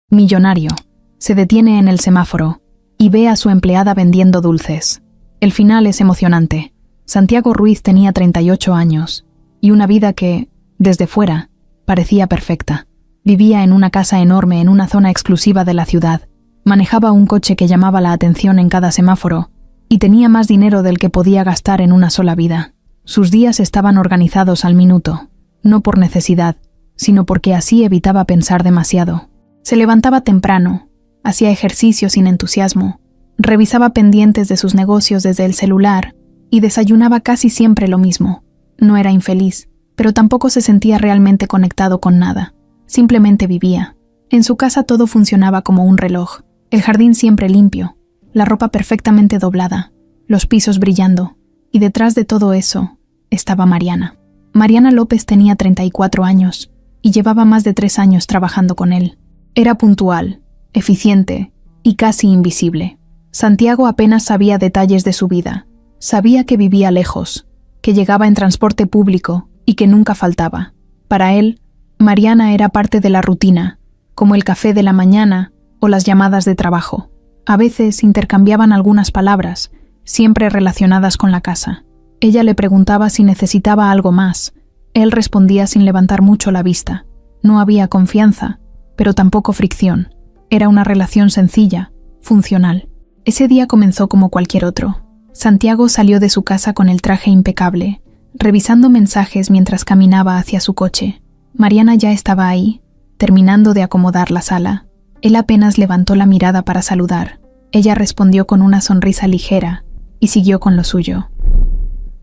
Millonario. Se detiene en el semáforo y ve a su empleada vendiendo dulces. El final es emocionante. Santiago Ruiz tenía 38 años y una vida que, desde fuera, parecía perfecta. Vivía en una casa enorme en una zona exclusiva de la ciudad, manejaba un coche que llamaba la atención en cada semáforo y tenía más dinero del que podía gastar en una sola vida. Sus días estaban organizados al minuto, no por necesidad, sino porque así evitaba pensar demasiado. Se levantaba temprano, hacía ejercicio sin entusiasmo, revisaba pendientes de sus negocios desde el celular y desayunaba casi siempre lo mismo. No era infeliz, pero tampoco se sentía realmente conectado con nada. Simplemente vivía. En su casa todo funcionaba como un reloj. El jardín siempre limpio, la ropa perfectamente doblada, los pisos brillando. Y detrás de todo eso estaba Mariana. Mariana López tenía 34 años y llevaba más de 3 años trabajando con él. Era puntual, eficiente y casi invisible. Santiago apenas sabía detalles de su vida. Sabía que vivía lejos, que llegaba en transporte público y que nunca faltaba. Para él, Mariana era parte de la rutina, como el café de la mañana o las llamadas de trabajo. A veces intercambiaban algunas palabras, siempre relacionadas con la casa. Ella le preguntaba si necesitaba algo más. Él respondía sin levantar mucho la vista. No había confianza, pero tampoco fricción. Era una relación sencilla, funcional. Ese día comenzó como cualquier otro. Santiago salió de su casa con el traje impecable, revisando mensajes mientras caminaba hacia su coche. Mariana ya estaba ahí, terminando de acomodar la sala. Él apenas levantó la mirada para saludar. Ella respondió con una sonrisa ligera y siguió con lo suyo.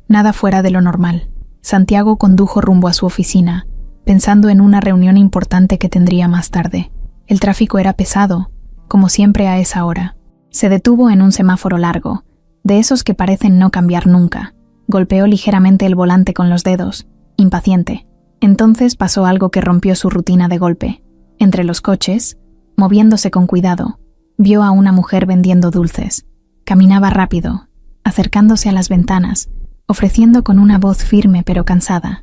Nada fuera de lo normal. Santiago condujo rumbo a su oficina, pensando en una reunión importante que tendría más tarde. El tráfico era pesado, como siempre a esa hora. Se detuvo en un semáforo largo, de esos que parecen no cambiar nunca. Golpeó ligeramente el volante con los dedos, impaciente. Entonces pasó algo que rompió su rutina de golpe. Entre los coches, moviéndose con cuidado, vio a una mujer vendiendo dulces. Caminaba rápido, acercándose a las ventanas, ofreciendo con una voz firme pero cansada.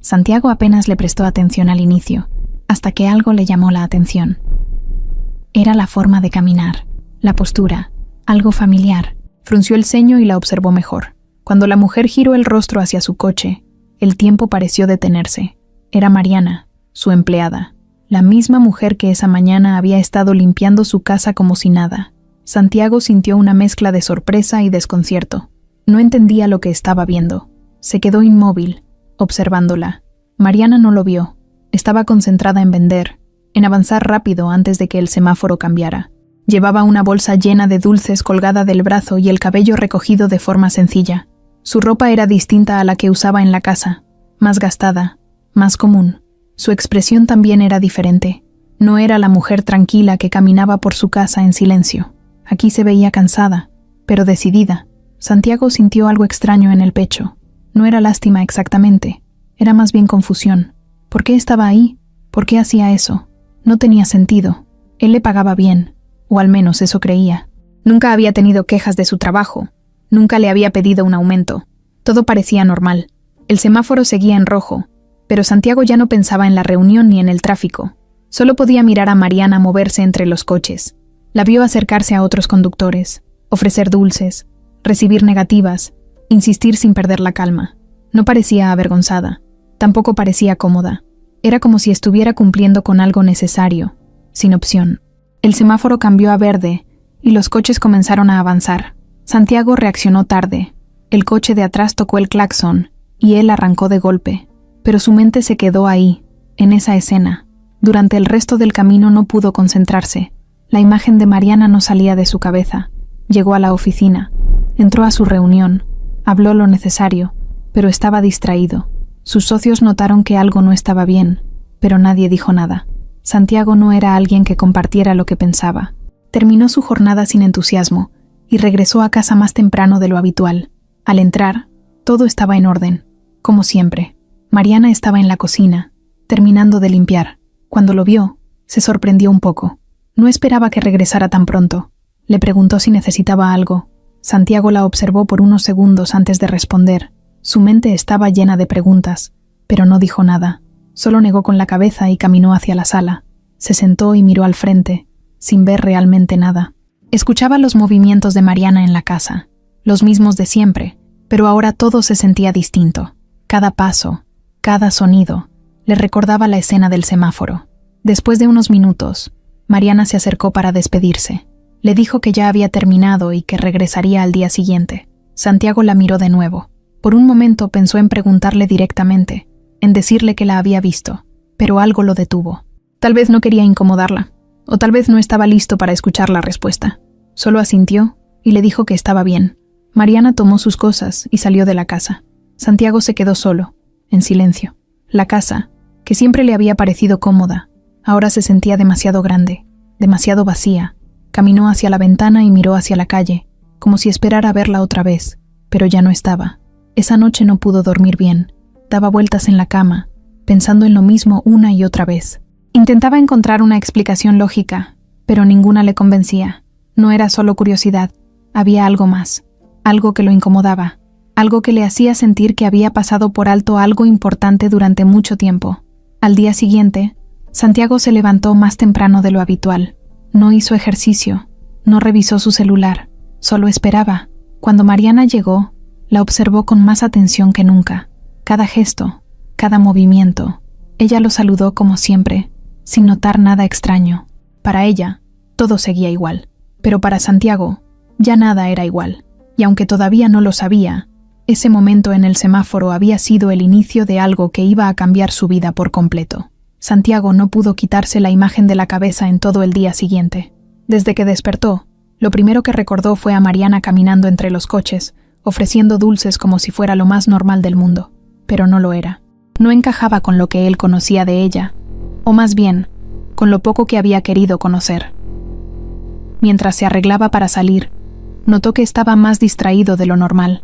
Santiago apenas le prestó atención al inicio, hasta que algo le llamó la atención. Era la forma de caminar, la postura, algo familiar. Frunció el ceño y la observó mejor. Cuando la mujer giró el rostro hacia su coche, el tiempo pareció detenerse. Era Mariana, su empleada, la misma mujer que esa mañana había estado limpiando su casa como si nada. Santiago sintió una mezcla de sorpresa y desconcierto. No entendía lo que estaba viendo. Se quedó inmóvil, observándola. Mariana no lo vio. Estaba concentrada en vender, en avanzar rápido antes de que el semáforo cambiara. Llevaba una bolsa llena de dulces colgada del brazo y el cabello recogido de forma sencilla. Su ropa era distinta a la que usaba en la casa, más gastada, más común. Su expresión también era diferente. No era la mujer tranquila que caminaba por su casa en silencio. Aquí se veía cansada, pero decidida. Santiago sintió algo extraño en el pecho. No era lástima exactamente, era más bien confusión. ¿Por qué estaba ahí? ¿Por qué hacía eso? No tenía sentido. Él le pagaba bien, o al menos eso creía. Nunca había tenido quejas de su trabajo. Nunca le había pedido un aumento. Todo parecía normal. El semáforo seguía en rojo, pero Santiago ya no pensaba en la reunión ni en el tráfico. Solo podía mirar a Mariana moverse entre los coches. La vio acercarse a otros conductores, ofrecer dulces, recibir negativas, insistir sin perder la calma. No parecía avergonzada. Tampoco parecía cómoda. Era como si estuviera cumpliendo con algo necesario, sin opción. El semáforo cambió a verde y los coches comenzaron a avanzar. Santiago reaccionó tarde. El coche de atrás tocó el claxon y él arrancó de golpe. Pero su mente se quedó ahí, en esa escena. Durante el resto del camino no pudo concentrarse. La imagen de Mariana no salía de su cabeza. Llegó a la oficina. Entró a su reunión. Habló lo necesario, pero estaba distraído. Sus socios notaron que algo no estaba bien, pero nadie dijo nada. Santiago no era alguien que compartiera lo que pensaba. Terminó su jornada sin entusiasmo y regresó a casa más temprano de lo habitual. Al entrar, todo estaba en orden, como siempre. Mariana estaba en la cocina, terminando de limpiar. Cuando lo vio, se sorprendió un poco. No esperaba que regresara tan pronto. Le preguntó si necesitaba algo. Santiago la observó por unos segundos antes de responder. Su mente estaba llena de preguntas, pero no dijo nada. Solo negó con la cabeza y caminó hacia la sala. Se sentó y miró al frente, sin ver realmente nada. Escuchaba los movimientos de Mariana en la casa, los mismos de siempre, pero ahora todo se sentía distinto. Cada paso, cada sonido, le recordaba la escena del semáforo. Después de unos minutos, Mariana se acercó para despedirse. Le dijo que ya había terminado y que regresaría al día siguiente. Santiago la miró de nuevo. Por un momento pensó en preguntarle directamente, en decirle que la había visto, pero algo lo detuvo. Tal vez no quería incomodarla, o tal vez no estaba listo para escuchar la respuesta. Solo asintió y le dijo que estaba bien. Mariana tomó sus cosas y salió de la casa. Santiago se quedó solo, en silencio. La casa, que siempre le había parecido cómoda, ahora se sentía demasiado grande, demasiado vacía. Caminó hacia la ventana y miró hacia la calle, como si esperara verla otra vez, pero ya no estaba. Esa noche no pudo dormir bien. Daba vueltas en la cama, pensando en lo mismo una y otra vez. Intentaba encontrar una explicación lógica, pero ninguna le convencía. No era solo curiosidad, había algo más, algo que lo incomodaba, algo que le hacía sentir que había pasado por alto algo importante durante mucho tiempo. Al día siguiente, Santiago se levantó más temprano de lo habitual. No hizo ejercicio, no revisó su celular, solo esperaba. Cuando Mariana llegó, la observó con más atención que nunca. Cada gesto, cada movimiento. Ella lo saludó como siempre, sin notar nada extraño. Para ella, todo seguía igual. Pero para Santiago, ya nada era igual. Y aunque todavía no lo sabía, ese momento en el semáforo había sido el inicio de algo que iba a cambiar su vida por completo. Santiago no pudo quitarse la imagen de la cabeza en todo el día siguiente. Desde que despertó, lo primero que recordó fue a Mariana caminando entre los coches, ofreciendo dulces como si fuera lo más normal del mundo. Pero no lo era. No encajaba con lo que él conocía de ella, o más bien, con lo poco que había querido conocer. Mientras se arreglaba para salir, notó que estaba más distraído de lo normal.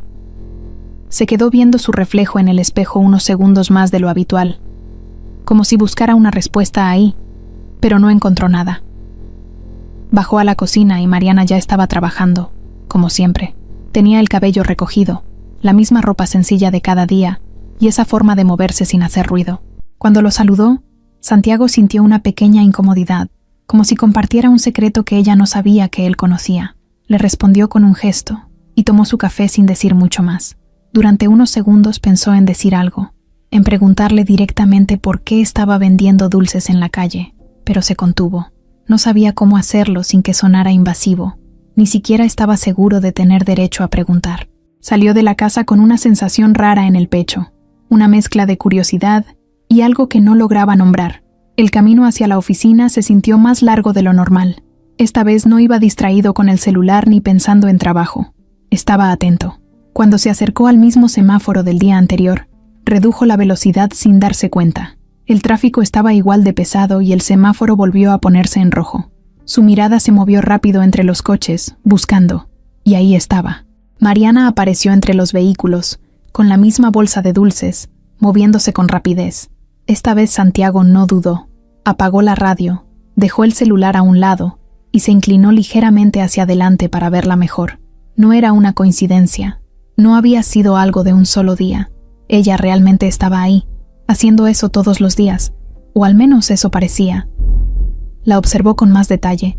Se quedó viendo su reflejo en el espejo unos segundos más de lo habitual, como si buscara una respuesta ahí, pero no encontró nada. Bajó a la cocina y Mariana ya estaba trabajando, como siempre. Tenía el cabello recogido, la misma ropa sencilla de cada día y esa forma de moverse sin hacer ruido. Cuando lo saludó, Santiago sintió una pequeña incomodidad, como si compartiera un secreto que ella no sabía que él conocía. Le respondió con un gesto y tomó su café sin decir mucho más. Durante unos segundos pensó en decir algo, en preguntarle directamente por qué estaba vendiendo dulces en la calle, pero se contuvo. No sabía cómo hacerlo sin que sonara invasivo. Ni siquiera estaba seguro de tener derecho a preguntar. Salió de la casa con una sensación rara en el pecho, una mezcla de curiosidad y algo que no lograba nombrar. El camino hacia la oficina se sintió más largo de lo normal. Esta vez no iba distraído con el celular ni pensando en trabajo. Estaba atento. Cuando se acercó al mismo semáforo del día anterior, redujo la velocidad sin darse cuenta. El tráfico estaba igual de pesado y el semáforo volvió a ponerse en rojo. Su mirada se movió rápido entre los coches, buscando. Y ahí estaba. Mariana apareció entre los vehículos, con la misma bolsa de dulces, moviéndose con rapidez. Esta vez Santiago no dudó. Apagó la radio, dejó el celular a un lado y se inclinó ligeramente hacia adelante para verla mejor. No era una coincidencia. No había sido algo de un solo día. Ella realmente estaba ahí, haciendo eso todos los días, o al menos eso parecía. La observó con más detalle.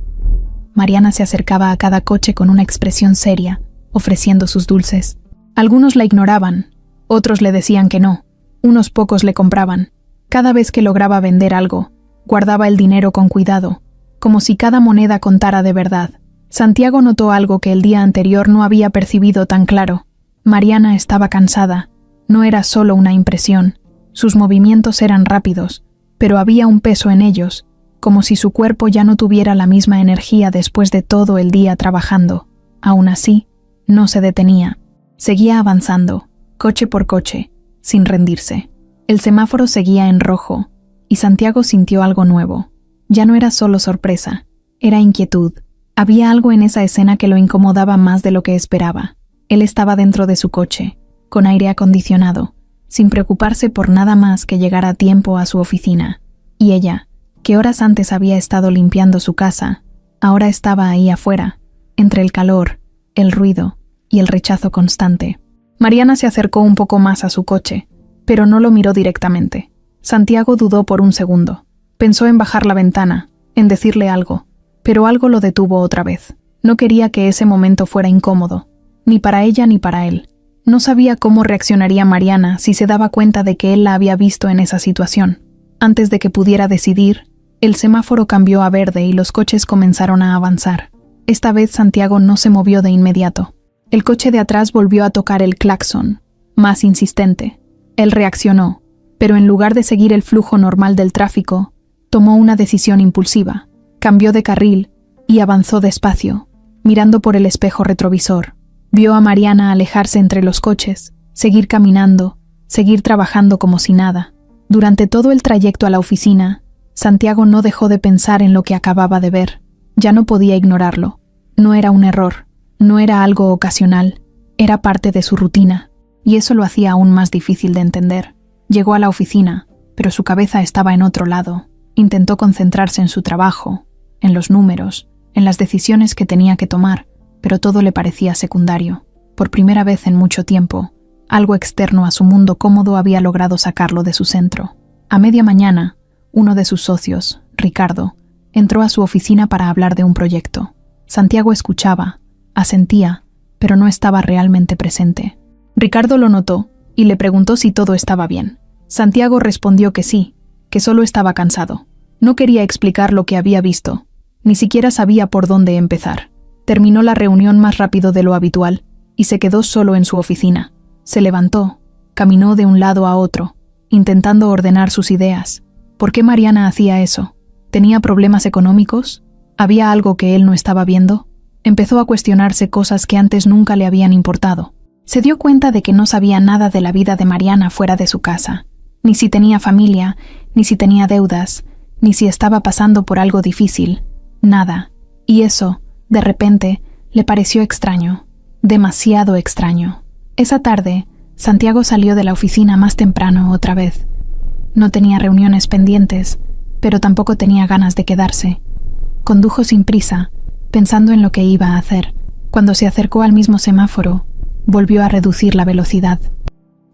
Mariana se acercaba a cada coche con una expresión seria, ofreciendo sus dulces. Algunos la ignoraban, otros le decían que no, unos pocos le compraban. Cada vez que lograba vender algo, guardaba el dinero con cuidado, como si cada moneda contara de verdad. Santiago notó algo que el día anterior no había percibido tan claro. Mariana estaba cansada. No era solo una impresión. Sus movimientos eran rápidos, pero había un peso en ellos, como si su cuerpo ya no tuviera la misma energía después de todo el día trabajando. Aún así, no se detenía. Seguía avanzando, coche por coche, sin rendirse. El semáforo seguía en rojo, y Santiago sintió algo nuevo. Ya no era solo sorpresa, era inquietud. Había algo en esa escena que lo incomodaba más de lo que esperaba. Él estaba dentro de su coche, con aire acondicionado, sin preocuparse por nada más que llegar a tiempo a su oficina. Y ella, que horas antes había estado limpiando su casa, ahora estaba ahí afuera, entre el calor, el ruido y el rechazo constante. Mariana se acercó un poco más a su coche, pero no lo miró directamente. Santiago dudó por un segundo. Pensó en bajar la ventana, en decirle algo, pero algo lo detuvo otra vez. No quería que ese momento fuera incómodo, ni para ella ni para él. No sabía cómo reaccionaría Mariana si se daba cuenta de que él la había visto en esa situación. Antes de que pudiera decidir, el semáforo cambió a verde y los coches comenzaron a avanzar. Esta vez Santiago no se movió de inmediato. El coche de atrás volvió a tocar el claxon, más insistente. Él reaccionó, pero en lugar de seguir el flujo normal del tráfico, tomó una decisión impulsiva, cambió de carril y avanzó despacio, mirando por el espejo retrovisor. Vio a Mariana alejarse entre los coches, seguir caminando, seguir trabajando como si nada. Durante todo el trayecto a la oficina, Santiago no dejó de pensar en lo que acababa de ver. Ya no podía ignorarlo. No era un error, no era algo ocasional, era parte de su rutina, y eso lo hacía aún más difícil de entender. Llegó a la oficina, pero su cabeza estaba en otro lado. Intentó concentrarse en su trabajo, en los números, en las decisiones que tenía que tomar, pero todo le parecía secundario. Por primera vez en mucho tiempo, algo externo a su mundo cómodo había logrado sacarlo de su centro. A media mañana, uno de sus socios, Ricardo, entró a su oficina para hablar de un proyecto. Santiago escuchaba, asentía, pero no estaba realmente presente. Ricardo lo notó y le preguntó si todo estaba bien. Santiago respondió que sí, que solo estaba cansado. No quería explicar lo que había visto, ni siquiera sabía por dónde empezar. Terminó la reunión más rápido de lo habitual y se quedó solo en su oficina. Se levantó, caminó de un lado a otro, intentando ordenar sus ideas. ¿Por qué Mariana hacía eso? ¿Tenía problemas económicos? ¿Había algo que él no estaba viendo? Empezó a cuestionarse cosas que antes nunca le habían importado. Se dio cuenta de que no sabía nada de la vida de Mariana fuera de su casa, ni si tenía familia, ni si tenía deudas, ni si estaba pasando por algo difícil. Nada. Y eso, de repente, le pareció extraño, demasiado extraño. Esa tarde, Santiago salió de la oficina más temprano otra vez. No tenía reuniones pendientes, pero tampoco tenía ganas de quedarse. Condujo sin prisa, pensando en lo que iba a hacer. Cuando se acercó al mismo semáforo, volvió a reducir la velocidad.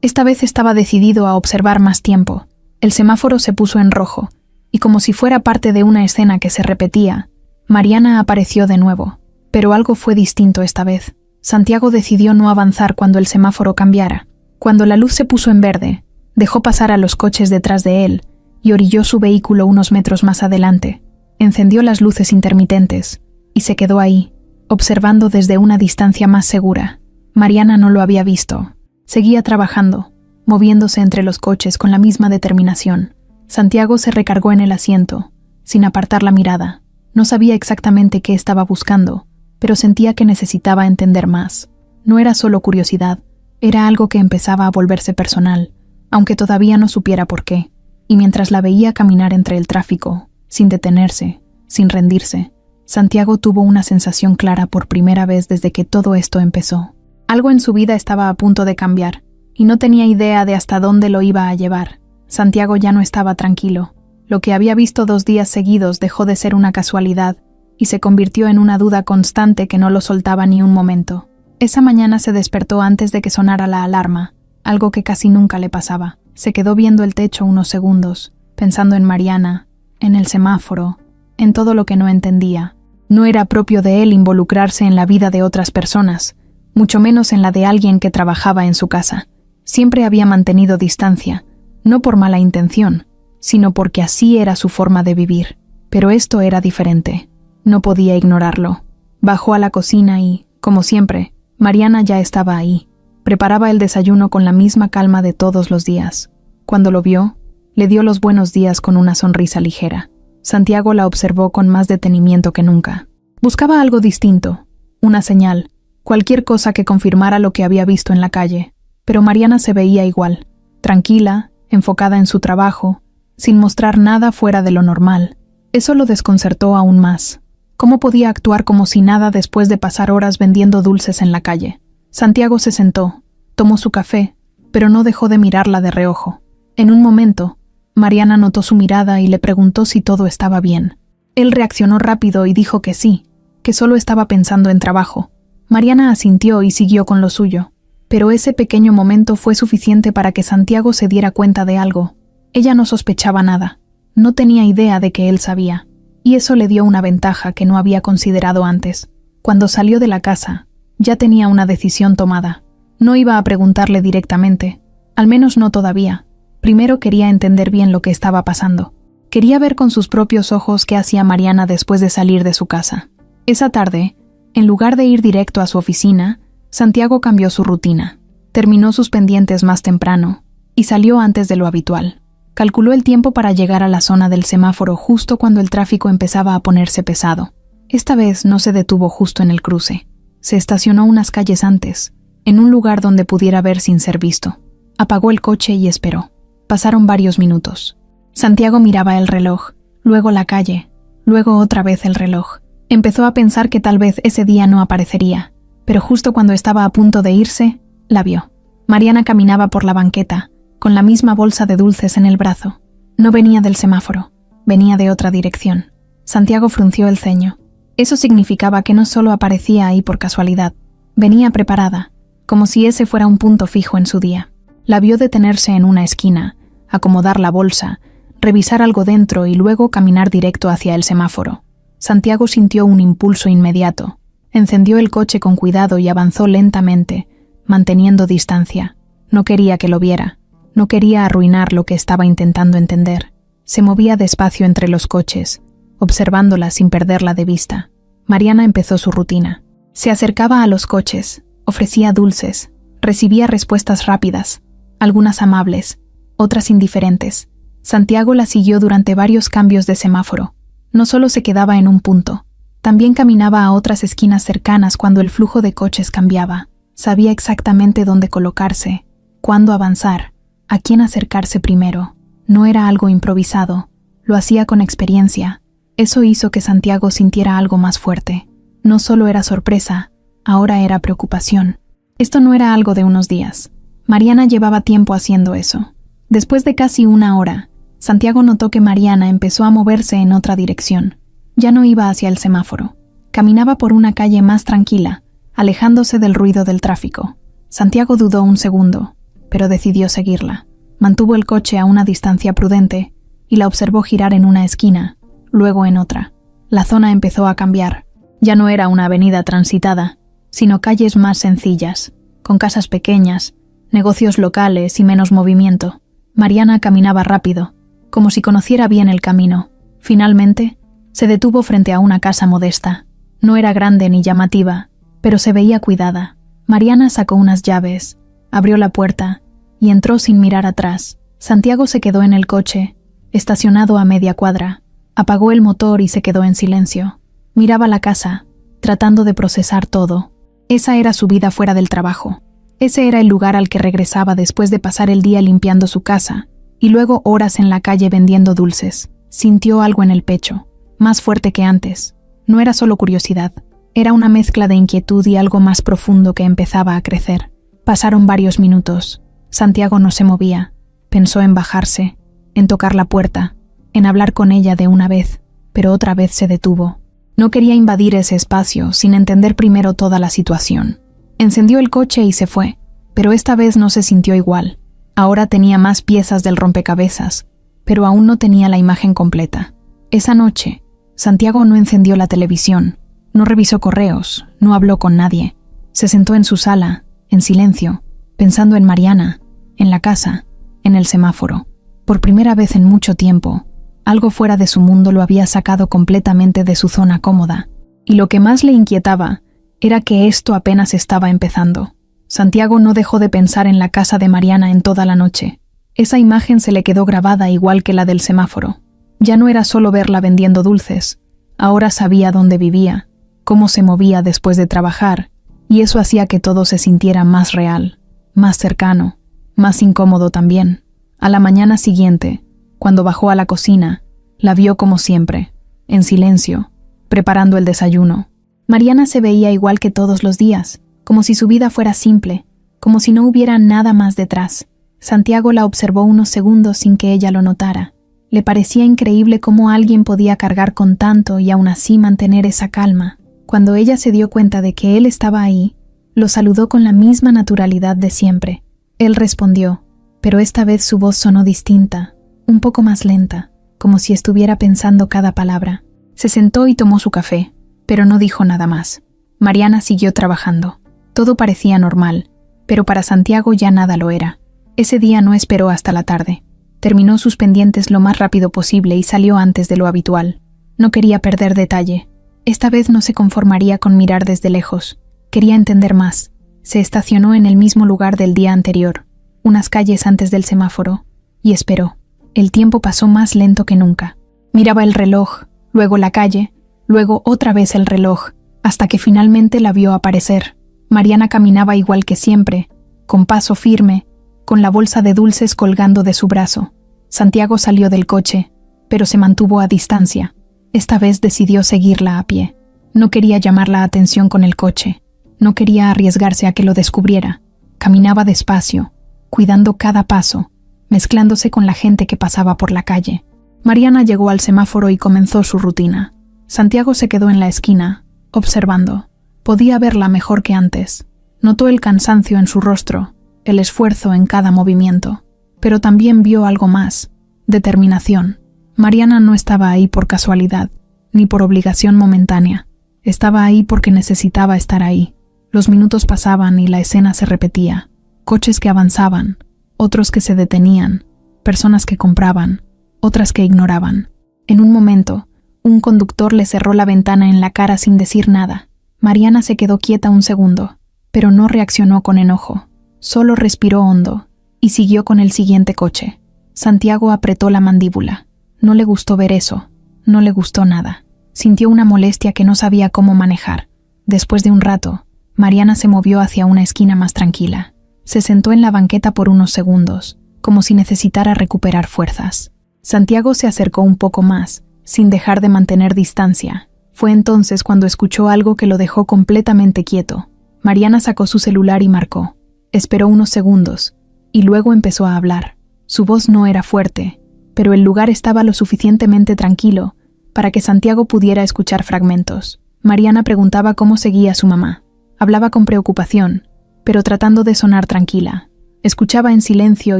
Esta vez estaba decidido a observar más tiempo. El semáforo se puso en rojo, y como si fuera parte de una escena que se repetía, Mariana apareció de nuevo. Pero algo fue distinto esta vez. Santiago decidió no avanzar cuando el semáforo cambiara. Cuando la luz se puso en verde, dejó pasar a los coches detrás de él y orilló su vehículo unos metros más adelante. Encendió las luces intermitentes y se quedó ahí, observando desde una distancia más segura. Mariana no lo había visto. Seguía trabajando, moviéndose entre los coches con la misma determinación. Santiago se recargó en el asiento, sin apartar la mirada. No sabía exactamente qué estaba buscando, pero sentía que necesitaba entender más. No era solo curiosidad, era algo que empezaba a volverse personal, aunque todavía no supiera por qué. Y mientras la veía caminar entre el tráfico, sin detenerse, sin rendirse, Santiago tuvo una sensación clara por primera vez desde que todo esto empezó. Algo en su vida estaba a punto de cambiar, y no tenía idea de hasta dónde lo iba a llevar. Santiago ya no estaba tranquilo. Lo que había visto 2 días seguidos dejó de ser una casualidad, y se convirtió en una duda constante que no lo soltaba ni un momento. Esa mañana se despertó antes de que sonara la alarma, algo que casi nunca le pasaba. Se quedó viendo el techo unos segundos, pensando en Mariana, en el semáforo, en todo lo que no entendía. No era propio de él involucrarse en la vida de otras personas, mucho menos en la de alguien que trabajaba en su casa. Siempre había mantenido distancia, no por mala intención, sino porque así era su forma de vivir. Pero esto era diferente. No podía ignorarlo. Bajó a la cocina y, como siempre, Mariana ya estaba ahí. Preparaba el desayuno con la misma calma de todos los días. Cuando lo vio, le dio los buenos días con una sonrisa ligera. Santiago la observó con más detenimiento que nunca. Buscaba algo distinto, una señal, cualquier cosa que confirmara lo que había visto en la calle. Pero Mariana se veía igual, tranquila, enfocada en su trabajo, sin mostrar nada fuera de lo normal. Eso lo desconcertó aún más. ¿Cómo podía actuar como si nada después de pasar horas vendiendo dulces en la calle? Santiago se sentó, tomó su café, pero no dejó de mirarla de reojo. En un momento, Mariana notó su mirada y le preguntó si todo estaba bien. Él reaccionó rápido y dijo que sí, que solo estaba pensando en trabajo. Mariana asintió y siguió con lo suyo. Pero ese pequeño momento fue suficiente para que Santiago se diera cuenta de algo. Ella no sospechaba nada. No tenía idea de que él sabía. y eso le dio una ventaja que no había considerado antes. Cuando salió de la casa, ya tenía una decisión tomada. No iba a preguntarle directamente, al menos no todavía. Primero quería entender bien lo que estaba pasando. Quería ver con sus propios ojos qué hacía Mariana después de salir de su casa. Esa tarde, en lugar de ir directo a su oficina, Santiago cambió su rutina. Terminó sus pendientes más temprano y salió antes de lo habitual. Calculó el tiempo para llegar a la zona del semáforo justo cuando el tráfico empezaba a ponerse pesado. Esta vez no se detuvo justo en el cruce. Se estacionó unas calles antes, en un lugar donde pudiera ver sin ser visto. Apagó el coche y esperó. Pasaron varios minutos. Santiago miraba el reloj, luego la calle, luego otra vez el reloj. Empezó a pensar que tal vez ese día no aparecería, pero justo cuando estaba a punto de irse, la vio. Mariana caminaba por la banqueta, con la misma bolsa de dulces en el brazo. No venía del semáforo, venía de otra dirección. Santiago frunció el ceño. Eso significaba que no solo aparecía ahí por casualidad, venía preparada, como si ese fuera un punto fijo en su día. La vio detenerse en una esquina, acomodar la bolsa, revisar algo dentro y luego caminar directo hacia el semáforo. Santiago sintió un impulso inmediato. Encendió el coche con cuidado y avanzó lentamente, manteniendo distancia. No quería que lo viera. No quería arruinar lo que estaba intentando entender. Se movía despacio entre los coches, observándola sin perderla de vista. Mariana empezó su rutina. Se acercaba a los coches, ofrecía dulces, recibía respuestas rápidas, algunas amables, otras indiferentes. Santiago la siguió durante varios cambios de semáforo. No solo se quedaba en un punto, también caminaba a otras esquinas cercanas cuando el flujo de coches cambiaba. Sabía exactamente dónde colocarse, cuándo avanzar, a quién acercarse primero. No era algo improvisado, lo hacía con experiencia. Eso hizo que Santiago sintiera algo más fuerte. No solo era sorpresa, ahora era preocupación. Esto no era algo de unos días. Mariana llevaba tiempo haciendo eso. Después de casi una hora, Santiago notó que Mariana empezó a moverse en otra dirección. Ya no iba hacia el semáforo. Caminaba por una calle más tranquila, alejándose del ruido del tráfico. Santiago dudó un segundo, pero decidió seguirla. Mantuvo el coche a una distancia prudente y la observó girar en una esquina, luego en otra. La zona empezó a cambiar. Ya no era una avenida transitada, sino calles más sencillas, con casas pequeñas, negocios locales y menos movimiento. Mariana caminaba rápido, como si conociera bien el camino. Finalmente, se detuvo frente a una casa modesta. No era grande ni llamativa, pero se veía cuidada. Mariana sacó unas llaves, abrió la puerta y entró sin mirar atrás. Santiago se quedó en el coche, estacionado a media cuadra. Apagó el motor y se quedó en silencio. Miraba la casa, tratando de procesar todo. Esa era su vida fuera del trabajo. Ese era el lugar al que regresaba después de pasar el día limpiando su casa y luego horas en la calle vendiendo dulces. Sintió algo en el pecho, más fuerte que antes. No era solo curiosidad, era una mezcla de inquietud y algo más profundo que empezaba a crecer. Pasaron varios minutos. Santiago no se movía. Pensó en bajarse, en tocar la puerta, en hablar con ella de una vez, pero otra vez se detuvo. No quería invadir ese espacio sin entender primero toda la situación. Encendió el coche y se fue, pero esta vez no se sintió igual. Ahora tenía más piezas del rompecabezas, pero aún no tenía la imagen completa. Esa noche, Santiago no encendió la televisión, no revisó correos, no habló con nadie. Se sentó en su sala, en silencio, pensando en Mariana, en la casa, en el semáforo. Por primera vez en mucho tiempo, algo fuera de su mundo lo había sacado completamente de su zona cómoda, y lo que más le inquietaba era que esto apenas estaba empezando. Santiago no dejó de pensar en la casa de Mariana en toda la noche. Esa imagen se le quedó grabada igual que la del semáforo. Ya no era solo verla vendiendo dulces, ahora sabía dónde vivía, cómo se movía después de trabajar, y eso hacía que todo se sintiera más real, más cercano, más incómodo también. A la mañana siguiente, cuando bajó a la cocina, la vio como siempre, en silencio, preparando el desayuno. Mariana se veía igual que todos los días, como si su vida fuera simple, como si no hubiera nada más detrás. Santiago la observó unos segundos sin que ella lo notara. Le parecía increíble cómo alguien podía cargar con tanto y aún así mantener esa calma. Cuando ella se dio cuenta de que él estaba ahí, lo saludó con la misma naturalidad de siempre. Él respondió, pero esta vez su voz sonó distinta, un poco más lenta, como si estuviera pensando cada palabra. Se sentó y tomó su café, pero no dijo nada más. Mariana siguió trabajando. Todo parecía normal, pero para Santiago ya nada lo era. Ese día no esperó hasta la tarde. Terminó sus pendientes lo más rápido posible y salió antes de lo habitual. No quería perder detalle. Esta vez no se conformaría con mirar desde lejos. Quería entender más. Se estacionó en el mismo lugar del día anterior, unas calles antes del semáforo, y esperó. El tiempo pasó más lento que nunca. Miraba el reloj, luego la calle, luego otra vez el reloj, hasta que finalmente la vio aparecer. Mariana caminaba igual que siempre, con paso firme, con la bolsa de dulces colgando de su brazo. Santiago salió del coche, pero se mantuvo a distancia. Esta vez decidió seguirla a pie. No quería llamar la atención con el coche. No quería arriesgarse a que lo descubriera. Caminaba despacio, cuidando cada paso, mezclándose con la gente que pasaba por la calle. Mariana llegó al semáforo y comenzó su rutina. Santiago se quedó en la esquina, observando. Podía verla mejor que antes. Notó el cansancio en su rostro, el esfuerzo en cada movimiento. Pero también vio algo más: determinación. Mariana no estaba ahí por casualidad, ni por obligación momentánea. Estaba ahí porque necesitaba estar ahí. Los minutos pasaban y la escena se repetía. Coches que avanzaban, otros que se detenían, personas que compraban, otras que ignoraban. En un momento, un conductor le cerró la ventana en la cara sin decir nada. Mariana se quedó quieta un segundo, pero no reaccionó con enojo. Solo respiró hondo y siguió con el siguiente coche. Santiago apretó la mandíbula. No le gustó ver eso. No le gustó nada. Sintió una molestia que no sabía cómo manejar. Después de un rato, Mariana se movió hacia una esquina más tranquila. Se sentó en la banqueta por unos segundos, como si necesitara recuperar fuerzas. Santiago se acercó un poco más, sin dejar de mantener distancia. Fue entonces cuando escuchó algo que lo dejó completamente quieto. Mariana sacó su celular y marcó. Esperó unos segundos, y luego empezó a hablar. Su voz no era fuerte, pero el lugar estaba lo suficientemente tranquilo para que Santiago pudiera escuchar fragmentos. Mariana preguntaba cómo seguía su mamá. Hablaba con preocupación, pero tratando de sonar tranquila. Escuchaba en silencio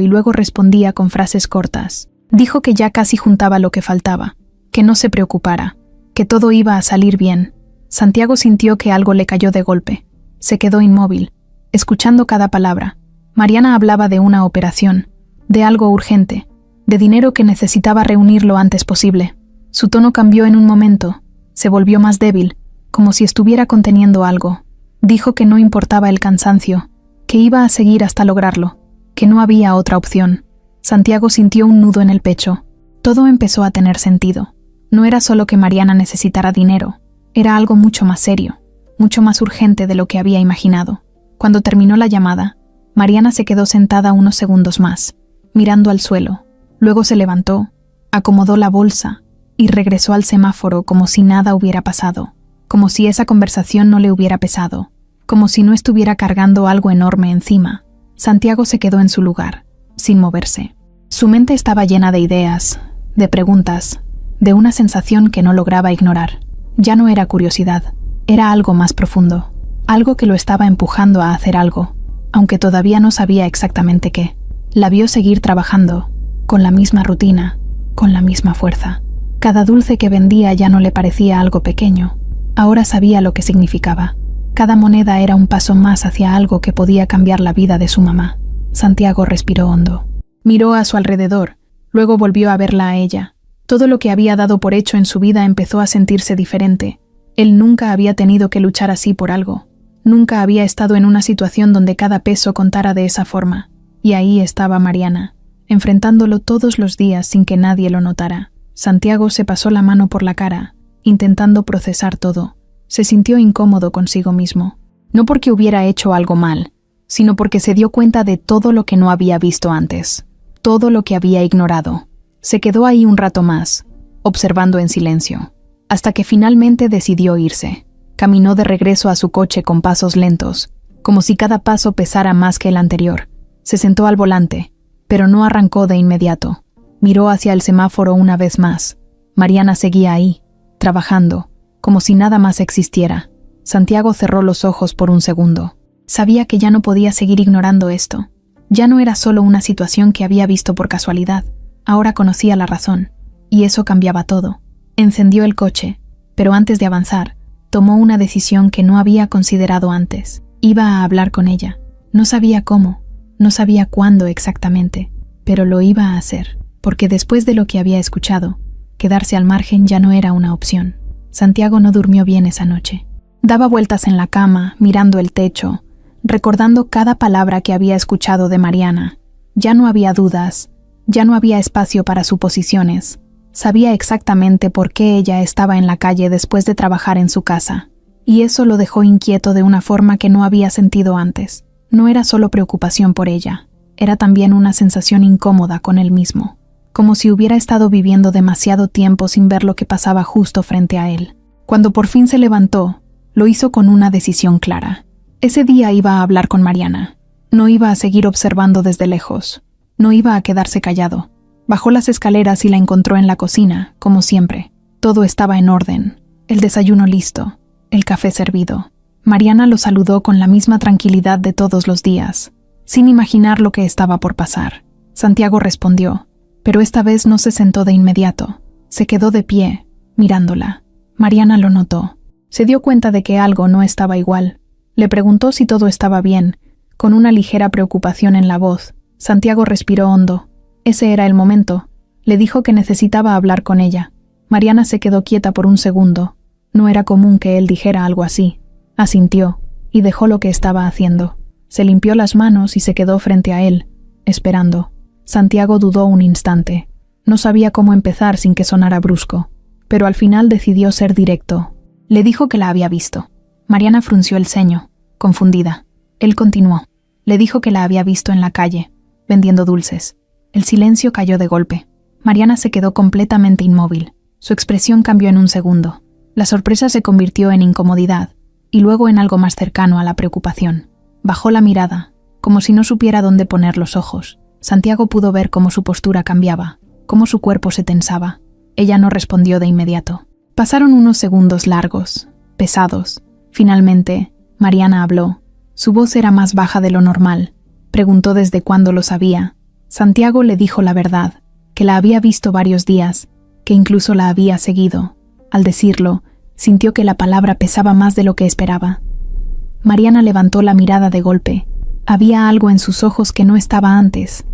y luego respondía con frases cortas. Dijo que ya casi juntaba lo que faltaba, que no se preocupara, que todo iba a salir bien. Santiago sintió que algo le cayó de golpe. Se quedó inmóvil, escuchando cada palabra. Mariana hablaba de una operación, de algo urgente, de dinero que necesitaba reunir lo antes posible. Su tono cambió en un momento, se volvió más débil, como si estuviera conteniendo algo. Dijo que no importaba el cansancio, que iba a seguir hasta lograrlo, que no había otra opción. Santiago sintió un nudo en el pecho. Todo empezó a tener sentido. No era solo que Mariana necesitara dinero, era algo mucho más serio, mucho más urgente de lo que había imaginado. Cuando terminó la llamada, Mariana se quedó sentada unos segundos más, mirando al suelo. Luego se levantó, acomodó la bolsa y regresó al semáforo como si nada hubiera pasado, como si esa conversación no le hubiera pesado, como si no estuviera cargando algo enorme encima. Santiago se quedó en su lugar, sin moverse. Su mente estaba llena de ideas, de preguntas, de una sensación que no lograba ignorar. Ya no era curiosidad, era algo más profundo, algo que lo estaba empujando a hacer algo, aunque todavía no sabía exactamente qué. La vio seguir trabajando, con la misma rutina, con la misma fuerza. Cada dulce que vendía ya no le parecía algo pequeño. Ahora sabía lo que significaba. Cada moneda era un paso más hacia algo que podía cambiar la vida de su mamá. Santiago respiró hondo. Miró a su alrededor, luego volvió a verla a ella. Todo lo que había dado por hecho en su vida empezó a sentirse diferente. Él nunca había tenido que luchar así por algo. Nunca había estado en una situación donde cada peso contara de esa forma. Y ahí estaba Mariana, enfrentándolo todos los días sin que nadie lo notara. Santiago se pasó la mano por la cara, intentando procesar todo. Se sintió incómodo consigo mismo. No porque hubiera hecho algo mal, sino porque se dio cuenta de todo lo que no había visto antes, todo lo que había ignorado. Se quedó ahí un rato más, observando en silencio, hasta que finalmente decidió irse. Caminó de regreso a su coche con pasos lentos, como si cada paso pesara más que el anterior. Se sentó al volante, pero no arrancó de inmediato. Miró hacia el semáforo una vez más. Mariana seguía ahí, trabajando, como si nada más existiera. Santiago cerró los ojos por un segundo. Sabía que ya no podía seguir ignorando esto. Ya no era solo una situación que había visto por casualidad. Ahora conocía la razón, y eso cambiaba todo. Encendió el coche, Pero antes de avanzar, tomó una decisión que no había considerado antes. Iba a hablar con ella. No sabía cómo, no sabía cuándo exactamente, pero lo iba a hacer, porque después de lo que había escuchado, quedarse al margen ya no era una opción. Santiago no durmió bien esa noche. Daba vueltas en la cama, mirando el techo, recordando cada palabra que había escuchado de Mariana. Ya no había dudas, ya no había espacio para suposiciones. Sabía exactamente por qué ella estaba en la calle después de trabajar en su casa, y eso lo dejó inquieto de una forma que no había sentido antes. No era solo preocupación por ella, era también una sensación incómoda con él mismo, como si hubiera estado viviendo demasiado tiempo sin ver lo que pasaba justo frente a él. Cuando por fin se levantó, lo hizo con una decisión clara. Ese día iba a hablar con Mariana. No iba a seguir observando desde lejos. No iba a quedarse callado. Bajó las escaleras y la encontró en la cocina, como siempre. Todo estaba en orden. El desayuno listo. El café servido. Mariana lo saludó con la misma tranquilidad de todos los días, sin imaginar lo que estaba por pasar. Santiago respondió, pero esta vez no se sentó de inmediato. Se quedó de pie, mirándola. Mariana lo notó. Se dio cuenta de que algo no estaba igual. Le preguntó si todo estaba bien, con una ligera preocupación en la voz. Santiago respiró hondo. Ese era el momento. Le dijo que necesitaba hablar con ella. Mariana se quedó quieta por un segundo. No era común que él dijera algo así. Asintió, y dejó lo que estaba haciendo. Se limpió las manos y se quedó frente a él, esperando. Santiago dudó un instante. No sabía cómo empezar sin que sonara brusco, pero al final decidió ser directo. Le dijo que la había visto. Mariana frunció el ceño, confundida. Él continuó. Le dijo que la había visto en la calle, vendiendo dulces. El silencio cayó de golpe. Mariana se quedó completamente inmóvil. Su expresión cambió en un segundo. La sorpresa se convirtió en incomodidad, y luego en algo más cercano a la preocupación. Bajó la mirada, como si no supiera dónde poner los ojos. Santiago pudo ver cómo su postura cambiaba, cómo su cuerpo se tensaba. Ella no respondió de inmediato. Pasaron unos segundos largos, pesados. Finalmente, Mariana habló. Su voz era más baja de lo normal. Preguntó desde cuándo lo sabía. Santiago le dijo la verdad, que la había visto varios días, que incluso la había seguido. Al decirlo, sintió que la palabra pesaba más de lo que esperaba. Mariana levantó la mirada de golpe. Había algo en sus ojos que no estaba antes.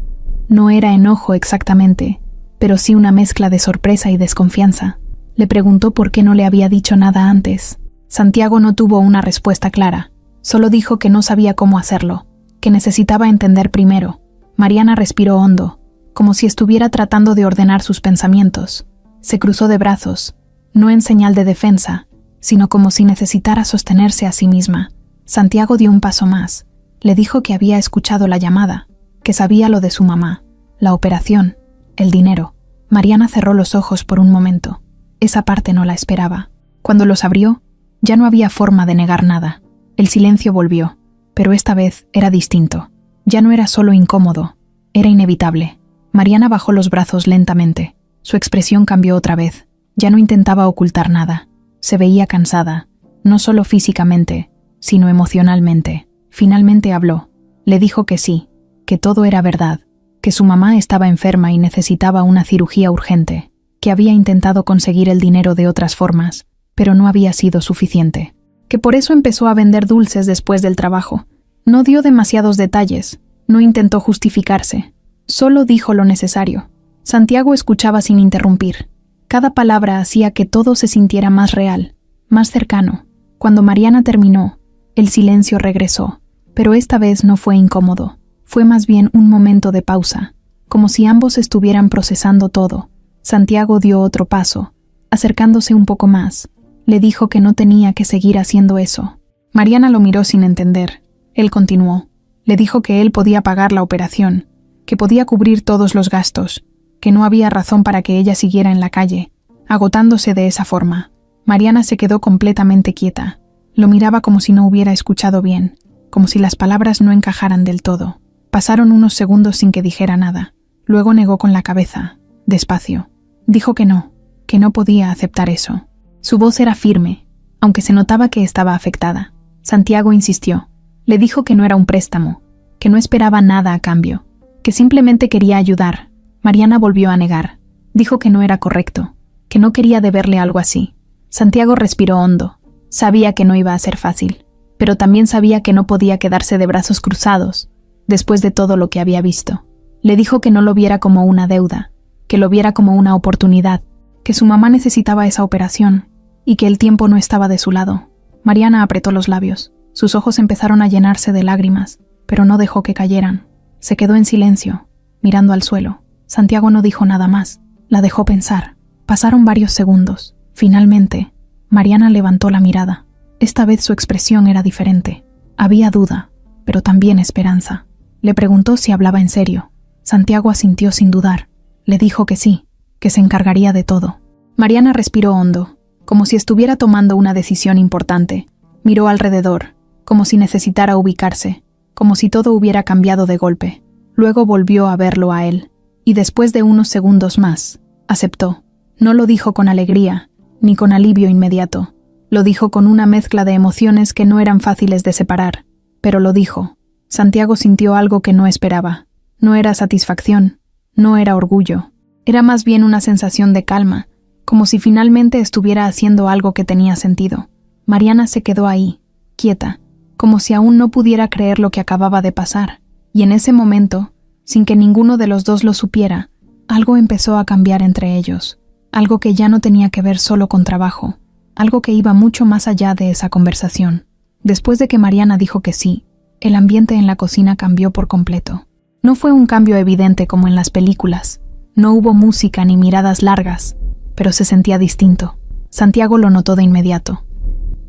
No era enojo exactamente, pero sí una mezcla de sorpresa y desconfianza. Le preguntó por qué no le había dicho nada antes. Santiago no tuvo una respuesta clara. Solo dijo que no sabía cómo hacerlo, que necesitaba entender primero. Mariana respiró hondo, como si estuviera tratando de ordenar sus pensamientos. Se cruzó de brazos, no en señal de defensa, sino como si necesitara sostenerse a sí misma. Santiago dio un paso más. Le dijo que había escuchado la llamada, que sabía lo de su mamá, la operación, el dinero. Mariana cerró los ojos por un momento. Esa parte no la esperaba. Cuando los abrió, ya no había forma de negar nada. El silencio volvió, pero esta vez era distinto. Ya no era solo incómodo, era inevitable. Mariana bajó los brazos lentamente. Su expresión cambió otra vez. Ya no intentaba ocultar nada. Se veía cansada, no solo físicamente, sino emocionalmente. Finalmente habló. Le dijo que sí, que todo era verdad, que su mamá estaba enferma y necesitaba una cirugía urgente, que había intentado conseguir el dinero de otras formas, pero no había sido suficiente, que por eso empezó a vender dulces después del trabajo. No dio demasiados detalles, no intentó justificarse, solo dijo lo necesario. Santiago escuchaba sin interrumpir. Cada palabra hacía que todo se sintiera más real, más cercano. Cuando Mariana terminó, el silencio regresó, pero esta vez no fue incómodo. Fue más bien un momento de pausa, como si ambos estuvieran procesando todo. Santiago dio otro paso, acercándose un poco más. Le dijo que no tenía que seguir haciendo eso. Mariana lo miró sin entender. Él continuó. Le dijo que él podía pagar la operación, que podía cubrir todos los gastos, que no había razón para que ella siguiera en la calle, agotándose de esa forma. Mariana se quedó completamente quieta. Lo miraba como si no hubiera escuchado bien, como si las palabras no encajaran del todo. Pasaron unos segundos sin que dijera nada. Luego negó con la cabeza, despacio. Dijo que no podía aceptar eso. Su voz era firme, aunque se notaba que estaba afectada. Santiago insistió. Le dijo que no era un préstamo, que no esperaba nada a cambio, que simplemente quería ayudar. Mariana volvió a negar. Dijo que no era correcto, que no quería deberle algo así. Santiago respiró hondo. Sabía que no iba a ser fácil, pero también sabía que no podía quedarse de brazos cruzados, después de todo lo que había visto. Le dijo que no lo viera como una deuda, que lo viera como una oportunidad, que su mamá necesitaba esa operación y que el tiempo no estaba de su lado. Mariana apretó los labios. Sus ojos empezaron a llenarse de lágrimas, pero no dejó que cayeran. Se quedó en silencio, mirando al suelo. Santiago no dijo nada más. La dejó pensar. Pasaron varios segundos. Finalmente, Mariana levantó la mirada. Esta vez su expresión era diferente. Había duda, pero también esperanza. Le preguntó si hablaba en serio. Santiago asintió sin dudar. Le dijo que sí, que se encargaría de todo. Mariana respiró hondo, como si estuviera tomando una decisión importante. Miró alrededor, como si necesitara ubicarse, como si todo hubiera cambiado de golpe. Luego volvió a verlo a él, y después de unos segundos más, aceptó. No lo dijo con alegría, ni con alivio inmediato. Lo dijo con una mezcla de emociones que no eran fáciles de separar, pero lo dijo. Santiago sintió algo que no esperaba. No era satisfacción, no era orgullo. Era más bien una sensación de calma, como si finalmente estuviera haciendo algo que tenía sentido. Mariana se quedó ahí, quieta, como si aún no pudiera creer lo que acababa de pasar. Y en ese momento, sin que ninguno de los dos lo supiera, algo empezó a cambiar entre ellos. Algo que ya no tenía que ver solo con trabajo. Algo que iba mucho más allá de esa conversación. Después de que Mariana dijo que sí, el ambiente en la cocina cambió por completo. No fue un cambio evidente como en las películas. No hubo música ni miradas largas, pero se sentía distinto. Santiago lo notó de inmediato.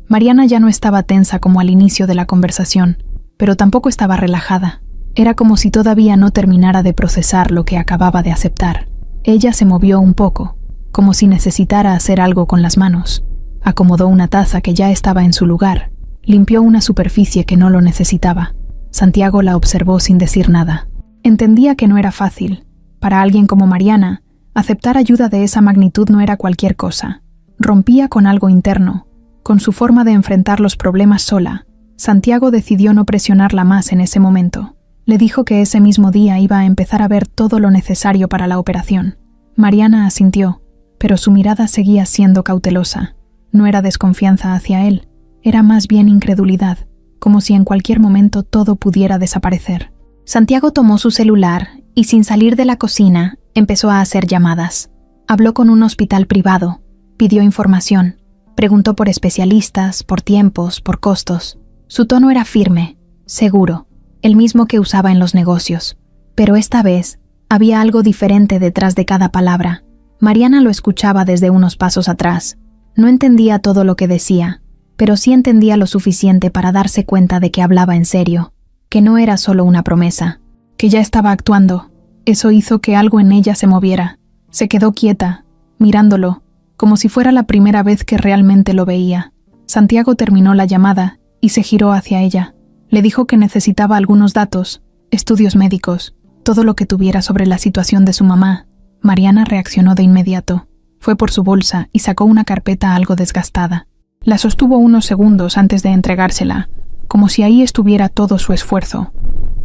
Mariana ya no estaba tensa como al inicio de la conversación, pero tampoco estaba relajada. Era como si todavía no terminara de procesar lo que acababa de aceptar. Ella se movió un poco, como si necesitara hacer algo con las manos. Acomodó una taza que ya estaba en su lugar. Limpió una superficie que no lo necesitaba. Santiago la observó sin decir nada. Entendía que no era fácil. Para alguien como Mariana, aceptar ayuda de esa magnitud no era cualquier cosa. Rompía con algo interno, con su forma de enfrentar los problemas sola. Santiago decidió no presionarla más en ese momento. Le dijo que ese mismo día iba a empezar a ver todo lo necesario para la operación. Mariana asintió, pero su mirada seguía siendo cautelosa. No era desconfianza hacia él, era más bien incredulidad, como si en cualquier momento todo pudiera desaparecer. Santiago tomó su celular y, sin salir de la cocina, empezó a hacer llamadas. Habló con un hospital privado, pidió información, preguntó por especialistas, por tiempos, por costos. Su tono era firme, seguro, el mismo que usaba en los negocios. Pero esta vez había algo diferente detrás de cada palabra. Mariana lo escuchaba desde unos pasos atrás. No entendía todo lo que decía, pero sí entendía lo suficiente para darse cuenta de que hablaba en serio, que no era solo una promesa, que ya estaba actuando. Eso hizo que algo en ella se moviera. Se quedó quieta, mirándolo, como si fuera la primera vez que realmente lo veía. Santiago terminó la llamada y se giró hacia ella. Le dijo que necesitaba algunos datos, estudios médicos, todo lo que tuviera sobre la situación de su mamá. Mariana reaccionó de inmediato. Fue por su bolsa y sacó una carpeta algo desgastada. La sostuvo unos segundos antes de entregársela, como si ahí estuviera todo su esfuerzo,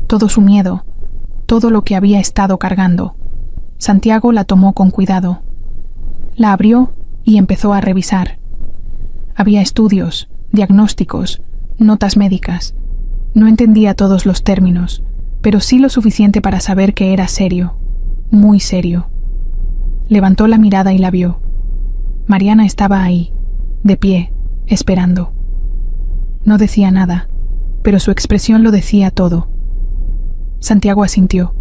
todo su miedo, todo lo que había estado cargando. Santiago la tomó con cuidado. La abrió y empezó a revisar. Había estudios, diagnósticos, notas médicas. No entendía todos los términos, pero sí lo suficiente para saber que era serio, muy serio. Levantó la mirada y la vio. Mariana estaba ahí, de pie, esperando. No decía nada, pero su expresión lo decía todo. Santiago asintió,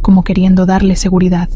como queriendo darle seguridad.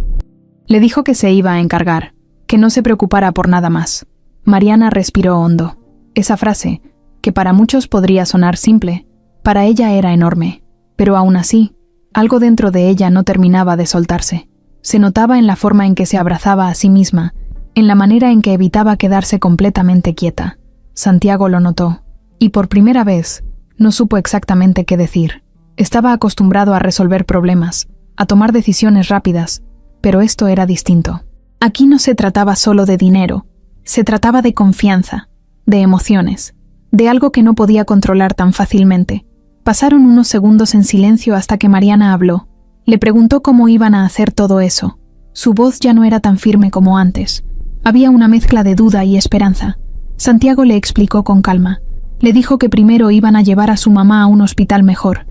Le dijo que se iba a encargar, que no se preocupara por nada más. Mariana respiró hondo. Esa frase, que para muchos podría sonar simple, para ella era enorme, pero aún así, algo dentro de ella no terminaba de soltarse. Se notaba en la forma en que se abrazaba a sí misma, en la manera en que evitaba quedarse completamente quieta. Santiago lo notó, y por primera vez, no supo exactamente qué decir. Estaba acostumbrado a resolver problemas, a tomar decisiones rápidas, pero esto era distinto. Aquí no se trataba solo de dinero, se trataba de confianza, de emociones, de algo que no podía controlar tan fácilmente. Pasaron unos segundos en silencio hasta que Mariana habló. Le preguntó cómo iban a hacer todo eso. Su voz ya no era tan firme como antes. Había una mezcla de duda y esperanza, Santiago le explicó con calma. Le dijo que primero iban a llevar a su mamá a un hospital mejor,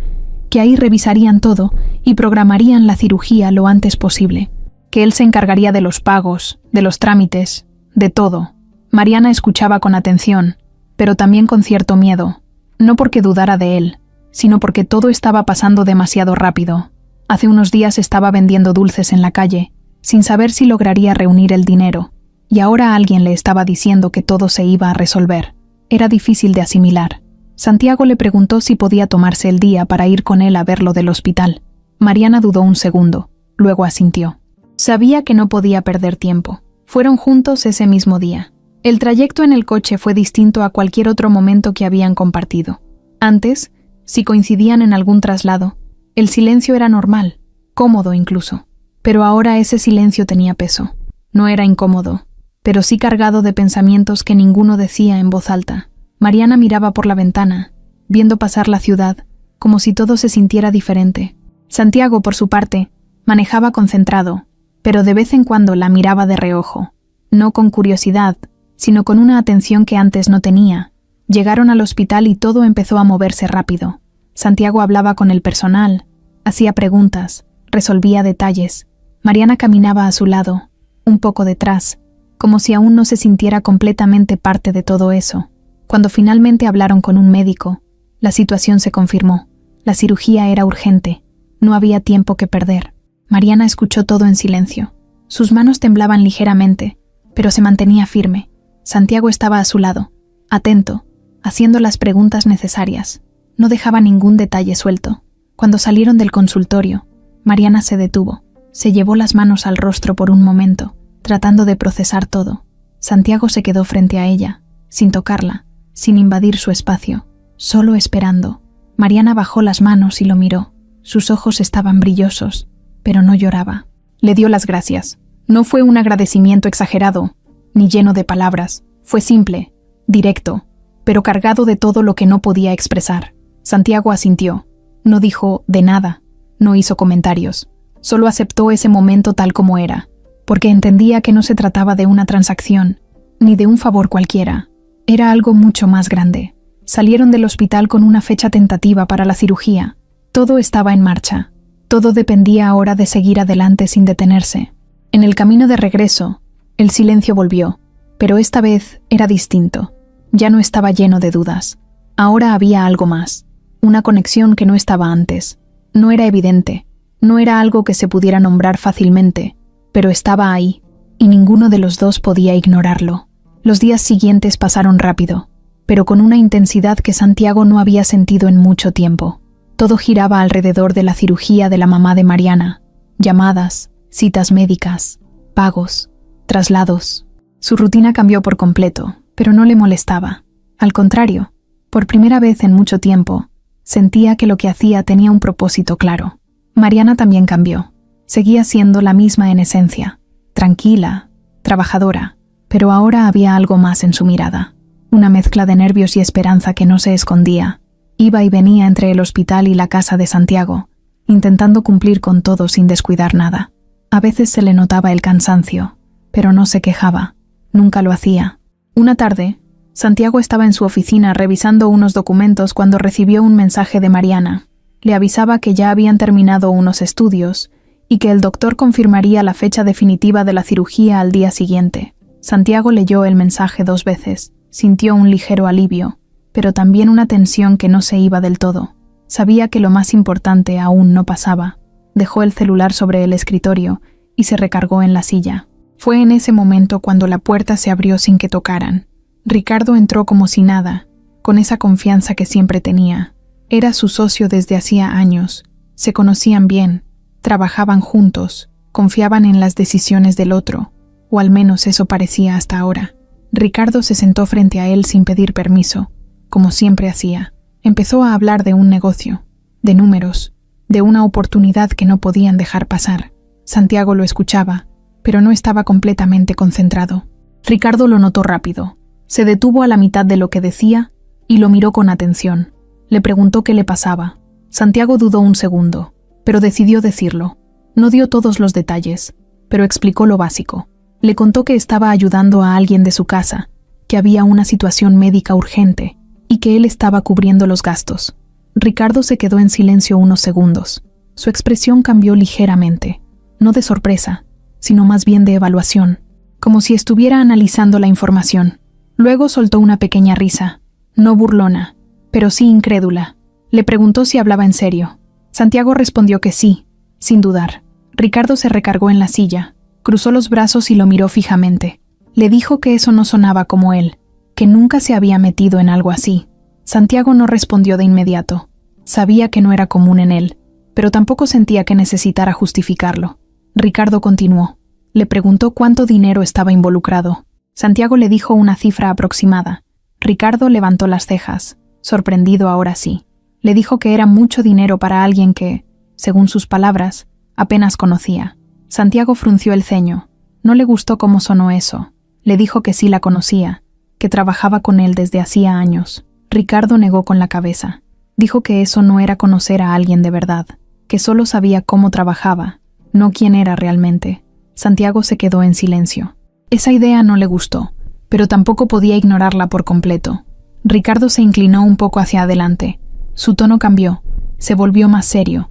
que ahí revisarían todo y programarían la cirugía lo antes posible, que él se encargaría de los pagos, de los trámites, de todo. Mariana escuchaba con atención, pero también con cierto miedo, no porque dudara de él, sino porque todo estaba pasando demasiado rápido. Hace unos días estaba vendiendo dulces en la calle, sin saber si lograría reunir el dinero, y ahora alguien le estaba diciendo que todo se iba a resolver. Era difícil de asimilar. Santiago le preguntó si podía tomarse el día para ir con él a verlo del hospital. Mariana dudó un segundo, luego asintió. Sabía que no podía perder tiempo. Fueron juntos ese mismo día. El trayecto en el coche fue distinto a cualquier otro momento que habían compartido. Antes, si coincidían en algún traslado, el silencio era normal, cómodo incluso. Pero ahora ese silencio tenía peso. No era incómodo, pero sí cargado de pensamientos que ninguno decía en voz alta. Mariana miraba por la ventana, viendo pasar la ciudad, como si todo se sintiera diferente. Santiago, por su parte, manejaba concentrado, pero de vez en cuando la miraba de reojo, no con curiosidad, sino con una atención que antes no tenía. Llegaron al hospital y todo empezó a moverse rápido. Santiago hablaba con el personal, hacía preguntas, resolvía detalles. Mariana caminaba a su lado, un poco detrás, como si aún no se sintiera completamente parte de todo eso. Cuando finalmente hablaron con un médico, la situación se confirmó. La cirugía era urgente. No había tiempo que perder. Mariana escuchó todo en silencio. Sus manos temblaban ligeramente, pero se mantenía firme. Santiago estaba a su lado, atento, haciendo las preguntas necesarias. No dejaba ningún detalle suelto. Cuando salieron del consultorio, Mariana se detuvo. Se llevó las manos al rostro por un momento, tratando de procesar todo. Santiago se quedó frente a ella, sin tocarla, sin invadir su espacio, solo esperando. Mariana bajó las manos y lo miró. Sus ojos estaban brillosos, pero no lloraba. Le dio las gracias. No fue un agradecimiento exagerado, ni lleno de palabras. Fue simple, directo, pero cargado de todo lo que no podía expresar. Santiago asintió. No dijo de nada, no hizo comentarios. Solo aceptó ese momento tal como era, porque entendía que no se trataba de una transacción, ni de un favor cualquiera. Era algo mucho más grande. Salieron del hospital con una fecha tentativa para la cirugía. Todo estaba en marcha. Todo dependía ahora de seguir adelante sin detenerse. En el camino de regreso, el silencio volvió, pero esta vez era distinto. Ya no estaba lleno de dudas. Ahora había algo más, una conexión que no estaba antes. No era evidente, no era algo que se pudiera nombrar fácilmente, pero estaba ahí, y ninguno de los dos podía ignorarlo. Los días siguientes pasaron rápido, pero con una intensidad que Santiago no había sentido en mucho tiempo. Todo giraba alrededor de la cirugía de la mamá de Mariana. Llamadas, citas médicas, pagos, traslados. Su rutina cambió por completo, pero no le molestaba. Al contrario, por primera vez en mucho tiempo, sentía que lo que hacía tenía un propósito claro. Mariana también cambió. Seguía siendo la misma en esencia, tranquila, trabajadora, pero ahora había algo más en su mirada. Una mezcla de nervios y esperanza que no se escondía. Iba y venía entre el hospital y la casa de Santiago, intentando cumplir con todo sin descuidar nada. A veces se le notaba el cansancio, pero no se quejaba. Nunca lo hacía. Una tarde, Santiago estaba en su oficina revisando unos documentos cuando recibió un mensaje de Mariana. Le avisaba que ya habían terminado unos estudios y que el doctor confirmaría la fecha definitiva de la cirugía al día siguiente. Santiago leyó el mensaje 2 veces. Sintió un ligero alivio, pero también una tensión que no se iba del todo. Sabía que lo más importante aún no pasaba. Dejó el celular sobre el escritorio y se recargó en la silla. Fue en ese momento cuando la puerta se abrió sin que tocaran. Ricardo entró como si nada, con esa confianza que siempre tenía. Era su socio desde hacía años. Se conocían bien, trabajaban juntos, confiaban en las decisiones del otro, o al menos eso parecía hasta ahora. Ricardo se sentó frente a él sin pedir permiso, como siempre hacía. Empezó a hablar de un negocio, de números, de una oportunidad que no podían dejar pasar. Santiago lo escuchaba, pero no estaba completamente concentrado. Ricardo lo notó rápido. Se detuvo a la mitad de lo que decía y lo miró con atención. Le preguntó qué le pasaba. Santiago dudó un segundo, pero decidió decirlo. No dio todos los detalles, pero explicó lo básico. Le contó que estaba ayudando a alguien de su casa, que había una situación médica urgente y que él estaba cubriendo los gastos. Ricardo se quedó en silencio unos segundos. Su expresión cambió ligeramente, no de sorpresa, sino más bien de evaluación, como si estuviera analizando la información. Luego soltó una pequeña risa, no burlona, pero sí incrédula. Le preguntó si hablaba en serio. Santiago respondió que sí, sin dudar. Ricardo se recargó en la silla, cruzó los brazos y lo miró fijamente. Le dijo que eso no sonaba como él, que nunca se había metido en algo así. Santiago no respondió de inmediato. Sabía que no era común en él, pero tampoco sentía que necesitara justificarlo. Ricardo continuó. Le preguntó cuánto dinero estaba involucrado. Santiago le dijo una cifra aproximada. Ricardo levantó las cejas, sorprendido ahora sí. Le dijo que era mucho dinero para alguien que, según sus palabras, apenas conocía. Santiago frunció el ceño. No le gustó cómo sonó eso. Le dijo que sí la conocía, que trabajaba con él desde hacía años. Ricardo negó con la cabeza. Dijo que eso no era conocer a alguien de verdad, que solo sabía cómo trabajaba, no quién era realmente. Santiago se quedó en silencio. Esa idea no le gustó, pero tampoco podía ignorarla por completo. Ricardo se inclinó un poco hacia adelante. Su tono cambió, se volvió más serio.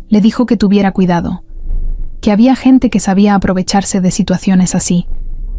Le dijo que tuviera cuidado, que había gente que sabía aprovecharse de situaciones así,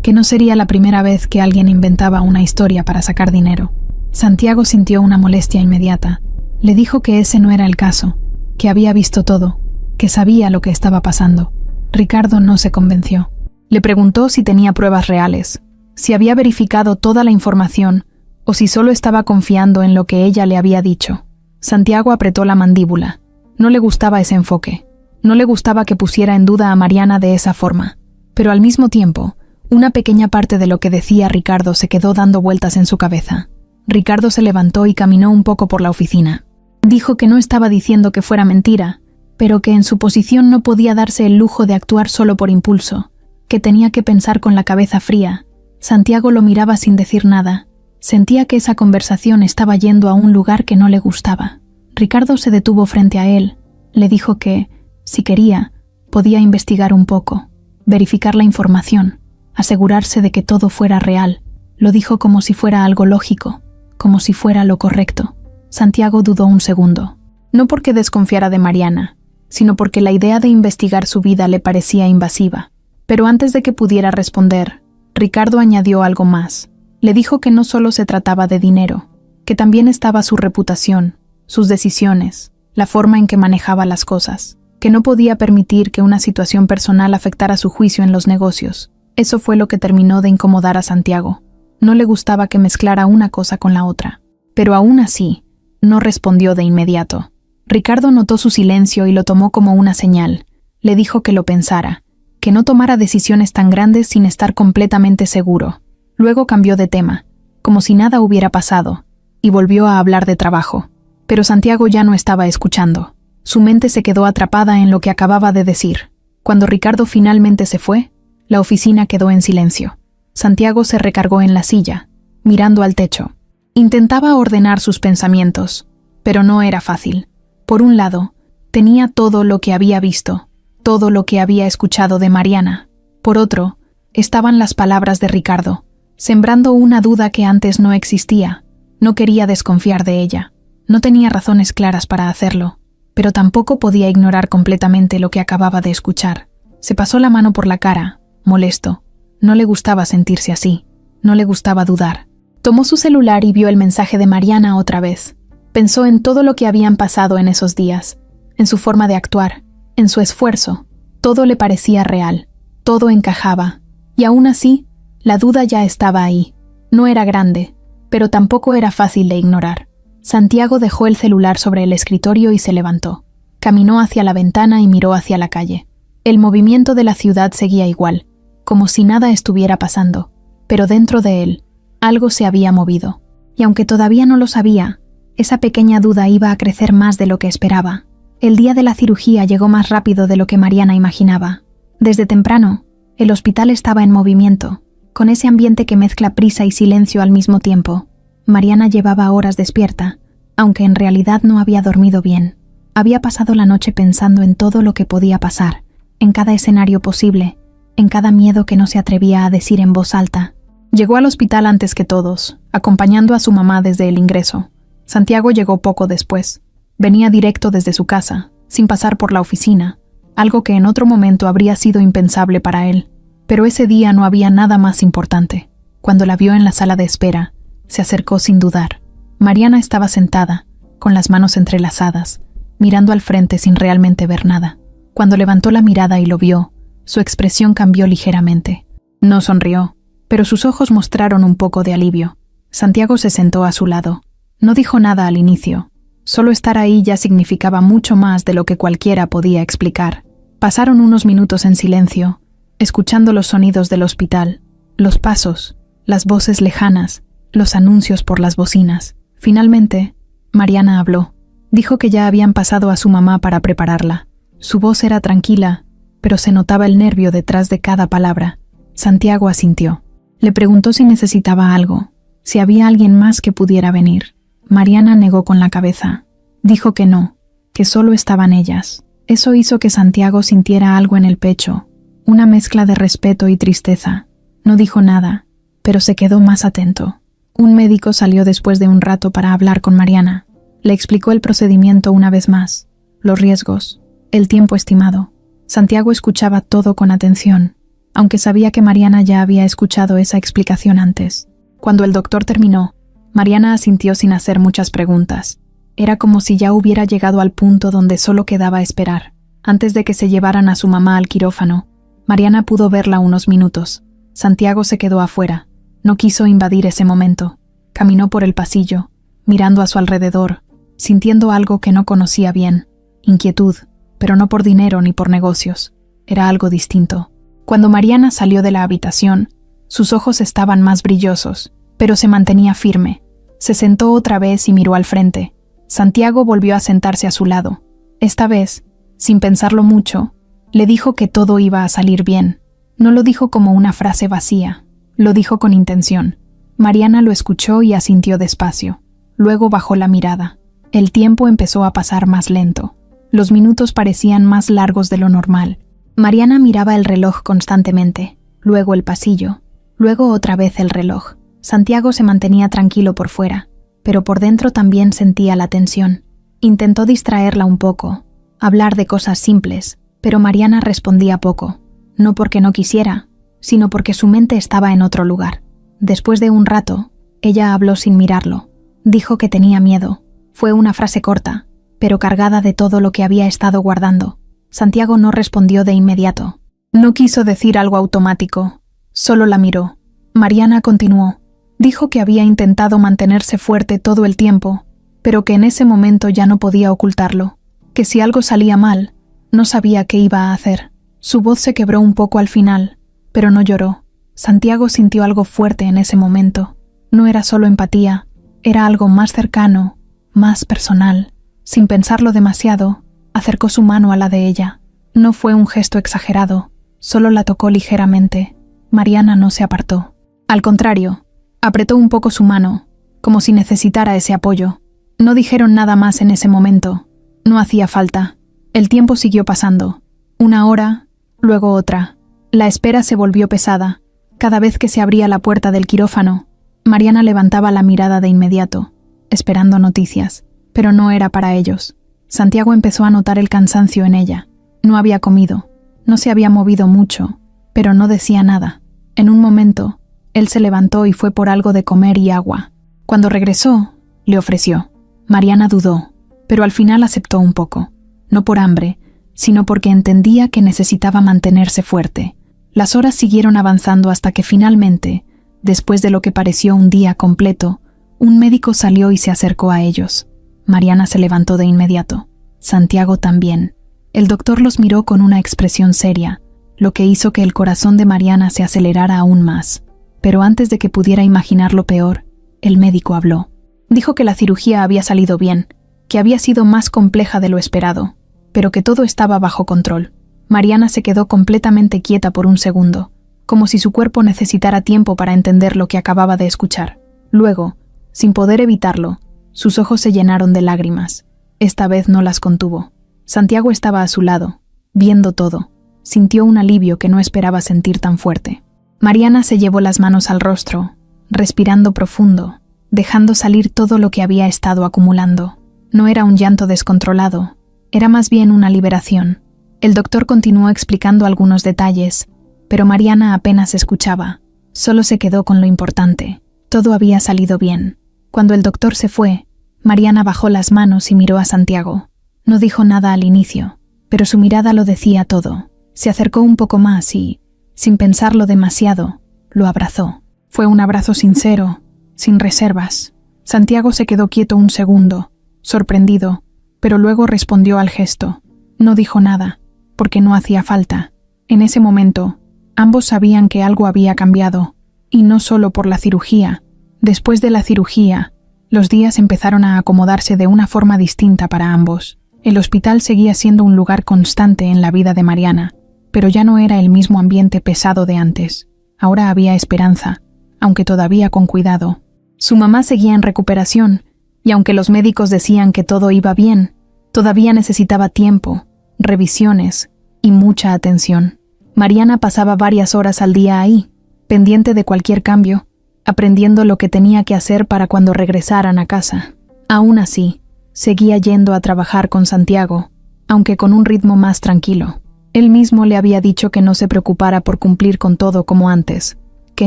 que no sería la primera vez que alguien inventaba una historia para sacar dinero. Santiago sintió una molestia inmediata. Le dijo que ese no era el caso, que había visto todo, que sabía lo que estaba pasando. Ricardo no se convenció. Le preguntó si tenía pruebas reales, si había verificado toda la información o si solo estaba confiando en lo que ella le había dicho. Santiago apretó la mandíbula. No le gustaba ese enfoque. No le gustaba que pusiera en duda a Mariana de esa forma. Pero al mismo tiempo, una pequeña parte de lo que decía Ricardo se quedó dando vueltas en su cabeza. Ricardo se levantó y caminó un poco por la oficina. Dijo que no estaba diciendo que fuera mentira, pero que en su posición no podía darse el lujo de actuar solo por impulso, que tenía que pensar con la cabeza fría. Santiago lo miraba sin decir nada. Sentía que esa conversación estaba yendo a un lugar que no le gustaba. Ricardo se detuvo frente a él. Le dijo que, si quería, podía investigar un poco, verificar la información, asegurarse de que todo fuera real. Lo dijo como si fuera algo lógico, como si fuera lo correcto. Santiago dudó un segundo, no porque desconfiara de Mariana, sino porque la idea de investigar su vida le parecía invasiva. Pero antes de que pudiera responder, Ricardo añadió algo más. Le dijo que no solo se trataba de dinero, que también estaba su reputación, sus decisiones, la forma en que manejaba las cosas, que no podía permitir que una situación personal afectara su juicio en los negocios. Eso fue lo que terminó de incomodar a Santiago. No le gustaba que mezclara una cosa con la otra. Pero aún así, no respondió de inmediato. Ricardo notó su silencio y lo tomó como una señal. Le dijo que lo pensara, que no tomara decisiones tan grandes sin estar completamente seguro. Luego cambió de tema, como si nada hubiera pasado, y volvió a hablar de trabajo. Pero Santiago ya no estaba escuchando. Su mente se quedó atrapada en lo que acababa de decir. Cuando Ricardo finalmente se fue, la oficina quedó en silencio. Santiago se recargó en la silla, mirando al techo. Intentaba ordenar sus pensamientos, pero no era fácil. Por un lado, tenía todo lo que había visto, todo lo que había escuchado de Mariana. Por otro, estaban las palabras de Ricardo, sembrando una duda que antes no existía. No quería desconfiar de ella. No tenía razones claras para hacerlo, pero tampoco podía ignorar completamente lo que acababa de escuchar. Se pasó la mano por la cara, molesto. No le gustaba sentirse así. No le gustaba dudar. Tomó su celular y vio el mensaje de Mariana otra vez. Pensó en todo lo que habían pasado en esos días, en su forma de actuar, en su esfuerzo. Todo le parecía real. Todo encajaba. Y aún así, la duda ya estaba ahí. No era grande, pero tampoco era fácil de ignorar. Santiago dejó el celular sobre el escritorio y se levantó. Caminó hacia la ventana y miró hacia la calle. El movimiento de la ciudad seguía igual, como si nada estuviera pasando, pero dentro de él, algo se había movido. Y aunque todavía no lo sabía, esa pequeña duda iba a crecer más de lo que esperaba. El día de la cirugía llegó más rápido de lo que Mariana imaginaba. Desde temprano, el hospital estaba en movimiento, con ese ambiente que mezcla prisa y silencio al mismo tiempo. Mariana llevaba horas despierta, aunque en realidad no había dormido bien. Había pasado la noche pensando en todo lo que podía pasar, en cada escenario posible, en cada miedo que no se atrevía a decir en voz alta. Llegó al hospital antes que todos, acompañando a su mamá desde el ingreso. Santiago llegó poco después. Venía directo desde su casa, sin pasar por la oficina, algo que en otro momento habría sido impensable para él. Pero ese día no había nada más importante. Cuando la vio en la sala de espera, se acercó sin dudar. Mariana estaba sentada, con las manos entrelazadas, mirando al frente sin realmente ver nada. Cuando levantó la mirada y lo vio, su expresión cambió ligeramente. No sonrió, pero sus ojos mostraron un poco de alivio. Santiago se sentó a su lado. No dijo nada al inicio. Solo estar ahí ya significaba mucho más de lo que cualquiera podía explicar. Pasaron unos minutos en silencio, escuchando los sonidos del hospital, los pasos, las voces lejanas, los anuncios por las bocinas. Finalmente, Mariana habló. Dijo que ya habían pasado a su mamá para prepararla. Su voz era tranquila, pero se notaba el nervio detrás de cada palabra. Santiago asintió. Le preguntó si necesitaba algo, si había alguien más que pudiera venir. Mariana negó con la cabeza. Dijo que no, que solo estaban ellas. Eso hizo que Santiago sintiera algo en el pecho, una mezcla de respeto y tristeza. No dijo nada, pero se quedó más atento. Un médico salió después de un rato para hablar con Mariana. Le explicó el procedimiento una vez más, los riesgos, el tiempo estimado. Santiago escuchaba todo con atención, aunque sabía que Mariana ya había escuchado esa explicación antes. Cuando el doctor terminó, Mariana asintió sin hacer muchas preguntas. Era como si ya hubiera llegado al punto donde solo quedaba esperar. Antes de que se llevaran a su mamá al quirófano, Mariana pudo verla unos minutos. Santiago se quedó afuera. No quiso invadir ese momento. Caminó por el pasillo, mirando a su alrededor, sintiendo algo que no conocía bien. Inquietud, pero no por dinero ni por negocios. Era algo distinto. Cuando Mariana salió de la habitación, sus ojos estaban más brillosos, pero se mantenía firme. Se sentó otra vez y miró al frente. Santiago volvió a sentarse a su lado. Esta vez, sin pensarlo mucho, le dijo que todo iba a salir bien. No lo dijo como una frase vacía, lo dijo con intención. Mariana lo escuchó y asintió despacio. Luego bajó la mirada. El tiempo empezó a pasar más lento. Los minutos parecían más largos de lo normal. Mariana miraba el reloj constantemente, luego el pasillo, luego otra vez el reloj. Santiago se mantenía tranquilo por fuera, pero por dentro también sentía la tensión. Intentó distraerla un poco, hablar de cosas simples, pero Mariana respondía poco, no porque no quisiera, sino porque su mente estaba en otro lugar. Después de un rato, ella habló sin mirarlo. Dijo que tenía miedo. Fue una frase corta, pero cargada de todo lo que había estado guardando. Santiago no respondió de inmediato. No quiso decir algo automático, solo la miró. Mariana continuó. Dijo que había intentado mantenerse fuerte todo el tiempo, pero que en ese momento ya no podía ocultarlo, que si algo salía mal, no sabía qué iba a hacer. Su voz se quebró un poco al final, pero no lloró. Santiago sintió algo fuerte en ese momento. No era solo empatía, era algo más cercano, más personal. Sin pensarlo demasiado, acercó su mano a la de ella. No fue un gesto exagerado, solo la tocó ligeramente. Mariana no se apartó. Al contrario, apretó un poco su mano, como si necesitara ese apoyo. No dijeron nada más en ese momento. No hacía falta. El tiempo siguió pasando. Una hora, luego otra. La espera se volvió pesada. Cada vez que se abría la puerta del quirófano, Mariana levantaba la mirada de inmediato, esperando noticias, pero no era para ellos. Santiago empezó a notar el cansancio en ella. No había comido, no se había movido mucho, pero no decía nada. En un momento, él se levantó y fue por algo de comer y agua. Cuando regresó, le ofreció. Mariana dudó, pero al final aceptó un poco. No por hambre, sino porque entendía que necesitaba mantenerse fuerte. Las horas siguieron avanzando hasta que finalmente, después de lo que pareció un día completo, un médico salió y se acercó a ellos. Mariana se levantó de inmediato. Santiago también. El doctor los miró con una expresión seria, lo que hizo que el corazón de Mariana se acelerara aún más. Pero antes de que pudiera imaginar lo peor, el médico habló. Dijo que la cirugía había salido bien, que había sido más compleja de lo esperado, pero que todo estaba bajo control. Mariana se quedó completamente quieta por un segundo, como si su cuerpo necesitara tiempo para entender lo que acababa de escuchar. Luego, sin poder evitarlo, sus ojos se llenaron de lágrimas. Esta vez no las contuvo. Santiago estaba a su lado, viendo todo. Sintió un alivio que no esperaba sentir tan fuerte. Mariana se llevó las manos al rostro, respirando profundo, dejando salir todo lo que había estado acumulando. No era un llanto descontrolado, era más bien una liberación. El doctor continuó explicando algunos detalles, pero Mariana apenas escuchaba. Solo se quedó con lo importante. Todo había salido bien. Cuando el doctor se fue, Mariana bajó las manos y miró a Santiago. No dijo nada al inicio, pero su mirada lo decía todo. Se acercó un poco más y, sin pensarlo demasiado, lo abrazó. Fue un abrazo sincero, sin reservas. Santiago se quedó quieto un segundo, sorprendido, pero luego respondió al gesto. No dijo nada, porque no hacía falta. En ese momento, ambos sabían que algo había cambiado, y no solo por la cirugía. Después de la cirugía, los días empezaron a acomodarse de una forma distinta para ambos. El hospital seguía siendo un lugar constante en la vida de Mariana, pero ya no era el mismo ambiente pesado de antes. Ahora había esperanza, aunque todavía con cuidado. Su mamá seguía en recuperación, y aunque los médicos decían que todo iba bien, todavía necesitaba tiempo, revisiones y mucha atención. Mariana pasaba varias horas al día ahí, pendiente de cualquier cambio, aprendiendo lo que tenía que hacer para cuando regresaran a casa. Aún así, seguía yendo a trabajar con Santiago, aunque con un ritmo más tranquilo. Él mismo le había dicho que no se preocupara por cumplir con todo como antes, que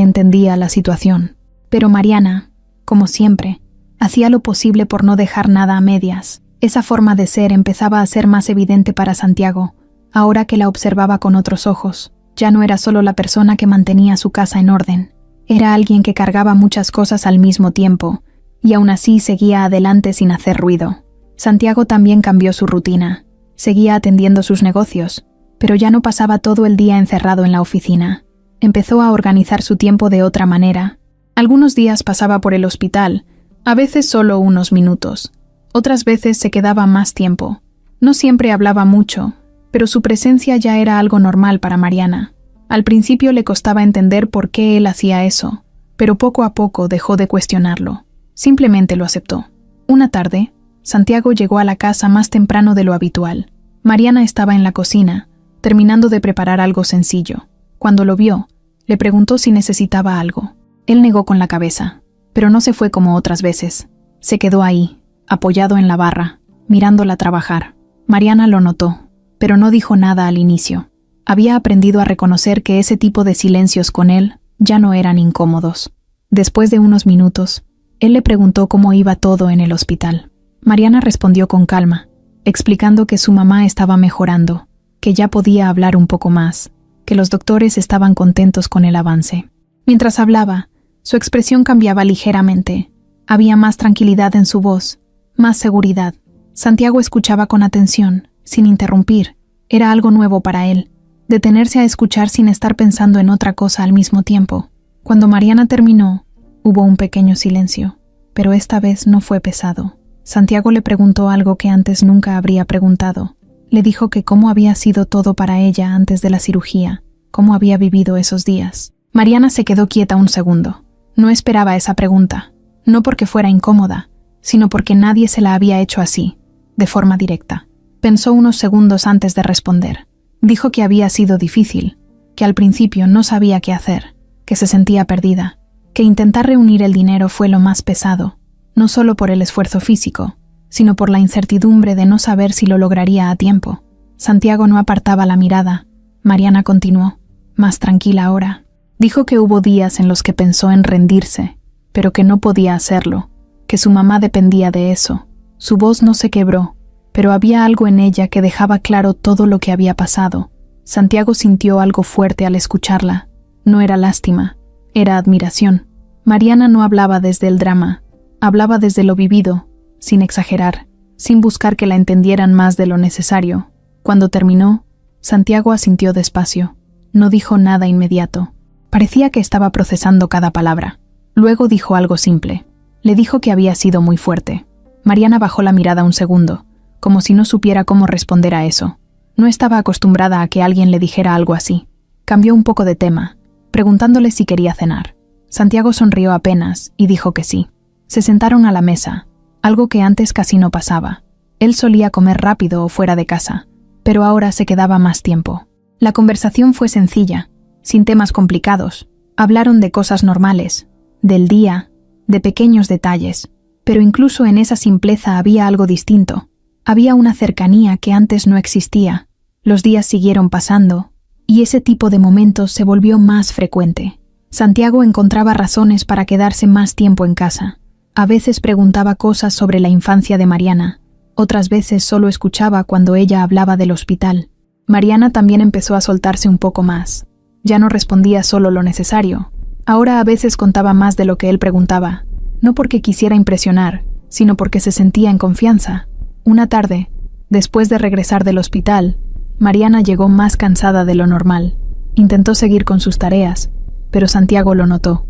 entendía la situación. Pero Mariana, como siempre, hacía lo posible por no dejar nada a medias. Esa forma de ser empezaba a ser más evidente para Santiago, ahora que la observaba con otros ojos. Ya no era solo la persona que mantenía su casa en orden, era alguien que cargaba muchas cosas al mismo tiempo, y aún así seguía adelante sin hacer ruido. Santiago también cambió su rutina. Seguía atendiendo sus negocios, pero ya no pasaba todo el día encerrado en la oficina. Empezó a organizar su tiempo de otra manera. Algunos días pasaba por el hospital, a veces solo unos minutos. Otras veces se quedaba más tiempo. No siempre hablaba mucho, pero su presencia ya era algo normal para Mariana. Al principio le costaba entender por qué él hacía eso, pero poco a poco dejó de cuestionarlo. Simplemente lo aceptó. Una tarde, Santiago llegó a la casa más temprano de lo habitual. Mariana estaba en la cocina, terminando de preparar algo sencillo. Cuando lo vio, le preguntó si necesitaba algo. Él negó con la cabeza, pero no se fue como otras veces. Se quedó ahí, apoyado en la barra, mirándola trabajar. Mariana lo notó, pero no dijo nada al inicio. Había aprendido a reconocer que ese tipo de silencios con él ya no eran incómodos. Después de unos minutos, él le preguntó cómo iba todo en el hospital. Mariana respondió con calma, explicando que su mamá estaba mejorando, que ya podía hablar un poco más, que los doctores estaban contentos con el avance. Mientras hablaba, su expresión cambiaba ligeramente. Había más tranquilidad en su voz, más seguridad. Santiago escuchaba con atención, sin interrumpir. Era algo nuevo para él, detenerse a escuchar sin estar pensando en otra cosa al mismo tiempo. Cuando Mariana terminó, hubo un pequeño silencio, pero esta vez no fue pesado. Santiago le preguntó algo que antes nunca habría preguntado. Le dijo que cómo había sido todo para ella antes de la cirugía, cómo había vivido esos días. Mariana se quedó quieta un segundo. No esperaba esa pregunta, no porque fuera incómoda, sino porque nadie se la había hecho así, de forma directa. Pensó unos segundos antes de responder. Dijo que había sido difícil, que al principio no sabía qué hacer, que se sentía perdida, que intentar reunir el dinero fue lo más pesado, no solo por el esfuerzo físico, sino por la incertidumbre de no saber si lo lograría a tiempo. Santiago no apartaba la mirada. Mariana continuó, más tranquila ahora. Dijo que hubo días en los que pensó en rendirse, pero que no podía hacerlo, que su mamá dependía de eso. Su voz no se quebró, pero había algo en ella que dejaba claro todo lo que había pasado. Santiago sintió algo fuerte al escucharla. No era lástima, era admiración. Mariana no hablaba desde el drama, hablaba desde lo vivido, sin exagerar, sin buscar que la entendieran más de lo necesario. Cuando terminó, Santiago asintió despacio. No dijo nada inmediato. Parecía que estaba procesando cada palabra. Luego dijo algo simple. Le dijo que había sido muy fuerte. Mariana bajó la mirada un segundo, como si no supiera cómo responder a eso. No estaba acostumbrada a que alguien le dijera algo así. Cambió un poco de tema, preguntándole si quería cenar. Santiago sonrió apenas y dijo que sí. Se sentaron a la mesa, algo que antes casi no pasaba. Él solía comer rápido o fuera de casa, pero ahora se quedaba más tiempo. La conversación fue sencilla, sin temas complicados, Hablaron de cosas normales, del día, de pequeños detalles, pero incluso en esa simpleza había algo distinto. Había una cercanía que antes no existía. Los días siguieron pasando, y ese tipo de momentos se volvió más frecuente. Santiago encontraba razones para quedarse más tiempo en casa. A veces preguntaba cosas sobre la infancia de Mariana, otras veces solo escuchaba cuando ella hablaba del hospital. Mariana también empezó a soltarse un poco más. Ya no respondía solo lo necesario. Ahora a veces contaba más de lo que él preguntaba, no porque quisiera impresionar, sino porque se sentía en confianza. Una tarde, después de regresar del hospital, Mariana llegó más cansada de lo normal. Intentó seguir con sus tareas, pero Santiago lo notó.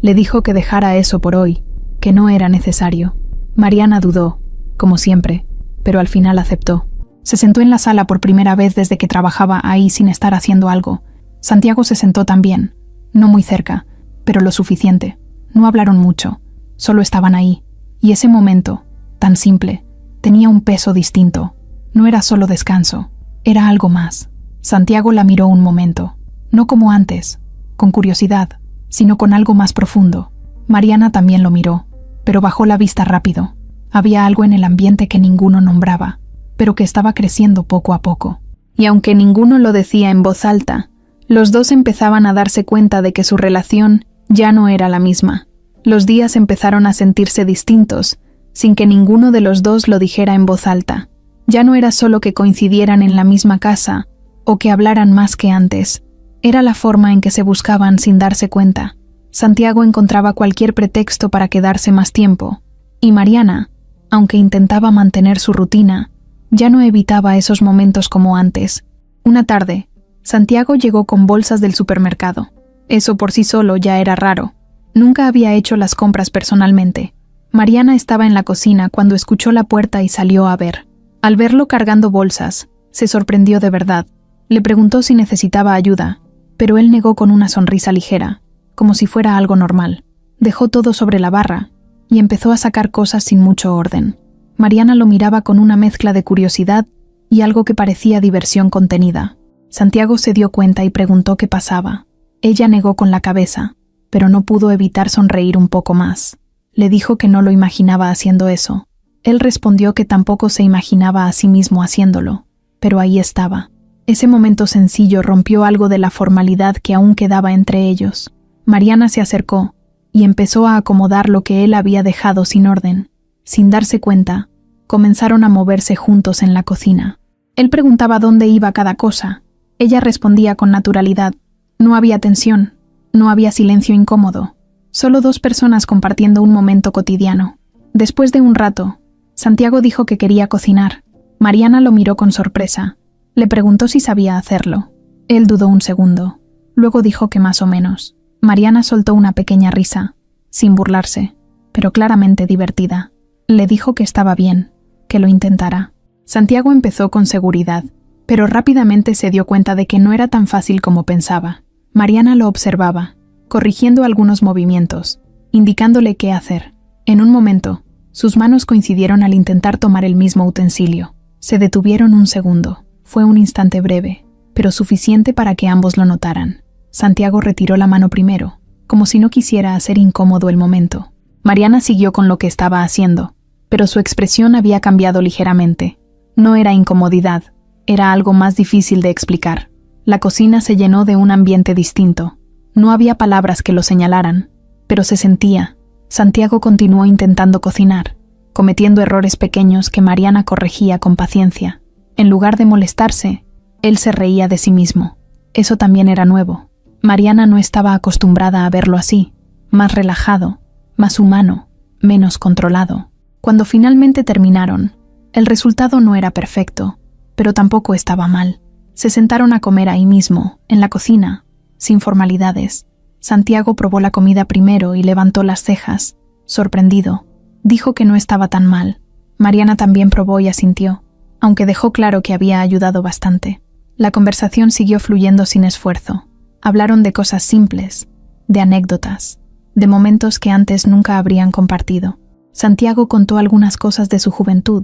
Le dijo que dejara eso por hoy, que no era necesario. Mariana dudó, como siempre, pero al final aceptó. Se sentó en la sala por primera vez desde que trabajaba ahí sin estar haciendo algo. Santiago se sentó también, no muy cerca, pero lo suficiente. No hablaron mucho, solo estaban ahí. Y ese momento, tan simple, tenía un peso distinto. No era solo descanso, era algo más. Santiago la miró un momento, no como antes, con curiosidad, sino con algo más profundo. Mariana también lo miró, pero bajó la vista rápido. Había algo en el ambiente que ninguno nombraba, pero que estaba creciendo poco a poco. Y aunque ninguno lo decía en voz alta, los dos empezaban a darse cuenta de que su relación ya no era la misma. Los días empezaron a sentirse distintos, sin que ninguno de los dos lo dijera en voz alta. Ya no era solo que coincidieran en la misma casa, o que hablaran más que antes. Era la forma en que se buscaban sin darse cuenta. Santiago encontraba cualquier pretexto para quedarse más tiempo, y Mariana, aunque intentaba mantener su rutina, ya no evitaba esos momentos como antes. Una tarde, Santiago llegó con bolsas del supermercado. Eso por sí solo ya era raro. Nunca había hecho las compras personalmente. Mariana estaba en la cocina cuando escuchó la puerta y salió a ver. Al verlo cargando bolsas, se sorprendió de verdad. Le preguntó si necesitaba ayuda, pero él negó con una sonrisa ligera, como si fuera algo normal. Dejó todo sobre la barra y empezó a sacar cosas sin mucho orden. Mariana lo miraba con una mezcla de curiosidad y algo que parecía diversión contenida. Santiago se dio cuenta y preguntó qué pasaba. Ella negó con la cabeza, pero no pudo evitar sonreír un poco más. Le dijo que no lo imaginaba haciendo eso. Él respondió que tampoco se imaginaba a sí mismo haciéndolo, pero ahí estaba. Ese momento sencillo rompió algo de la formalidad que aún quedaba entre ellos. Mariana se acercó y empezó a acomodar lo que él había dejado sin orden. Sin darse cuenta, comenzaron a moverse juntos en la cocina. Él preguntaba dónde iba cada cosa. Ella respondía con naturalidad. No había tensión, no había silencio incómodo. Solo dos personas compartiendo un momento cotidiano. Después de un rato, Santiago dijo que quería cocinar. Mariana lo miró con sorpresa. Le preguntó si sabía hacerlo. Él dudó un segundo. Luego dijo que más o menos. Mariana soltó una pequeña risa, sin burlarse, pero claramente divertida. Le dijo que estaba bien, que lo intentara. Santiago empezó con seguridad, pero rápidamente se dio cuenta de que no era tan fácil como pensaba. Mariana lo observaba, corrigiendo algunos movimientos, indicándole qué hacer. En un momento, sus manos coincidieron al intentar tomar el mismo utensilio. Se detuvieron un segundo. Fue un instante breve, pero suficiente para que ambos lo notaran. Santiago retiró la mano primero, como si no quisiera hacer incómodo el momento. Mariana siguió con lo que estaba haciendo, pero su expresión había cambiado ligeramente. No era incomodidad, era algo más difícil de explicar. La cocina se llenó de un ambiente distinto. No había palabras que lo señalaran, pero se sentía. Santiago continuó intentando cocinar, cometiendo errores pequeños que Mariana corregía con paciencia. En lugar de molestarse, él se reía de sí mismo. Eso también era nuevo. Mariana no estaba acostumbrada a verlo así, más relajado, más humano, menos controlado. Cuando finalmente terminaron, el resultado no era perfecto, pero tampoco estaba mal. Se sentaron a comer ahí mismo, en la cocina, sin formalidades. Santiago probó la comida primero y levantó las cejas, sorprendido. Dijo que no estaba tan mal. Mariana también probó y asintió, aunque dejó claro que había ayudado bastante. La conversación siguió fluyendo sin esfuerzo. Hablaron de cosas simples, de anécdotas, de momentos que antes nunca habrían compartido. Santiago contó algunas cosas de su juventud,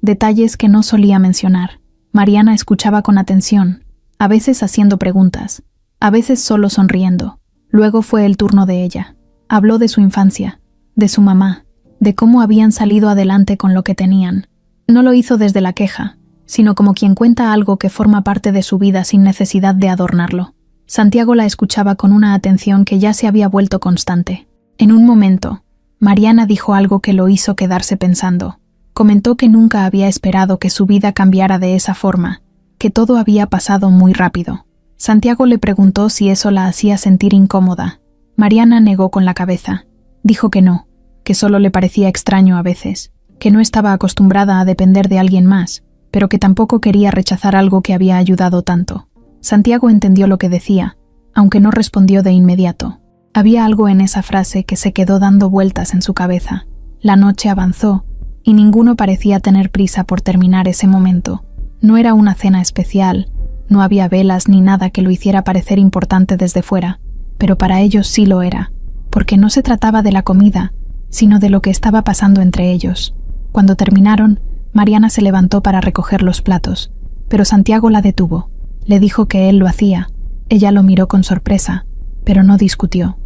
detalles que no solía mencionar. Mariana escuchaba con atención, a veces haciendo preguntas, a veces solo sonriendo. Luego fue el turno de ella. Habló de su infancia, de su mamá, de cómo habían salido adelante con lo que tenían. No lo hizo desde la queja, sino como quien cuenta algo que forma parte de su vida sin necesidad de adornarlo. Santiago la escuchaba con una atención que ya se había vuelto constante. En un momento, Mariana dijo algo que lo hizo quedarse pensando. Comentó que nunca había esperado que su vida cambiara de esa forma, que todo había pasado muy rápido. Santiago le preguntó si eso la hacía sentir incómoda. Mariana negó con la cabeza. Dijo que no, que solo le parecía extraño a veces, que no estaba acostumbrada a depender de alguien más, pero que tampoco quería rechazar algo que había ayudado tanto. Santiago entendió lo que decía, aunque no respondió de inmediato. Había algo en esa frase que se quedó dando vueltas en su cabeza. La noche avanzó, y ninguno parecía tener prisa por terminar ese momento. No era una cena especial, no había velas ni nada que lo hiciera parecer importante desde fuera, pero para ellos sí lo era, porque no se trataba de la comida, sino de lo que estaba pasando entre ellos. Cuando terminaron, Mariana se levantó para recoger los platos, pero Santiago la detuvo. Le dijo que él lo hacía. Ella lo miró con sorpresa, pero no discutió.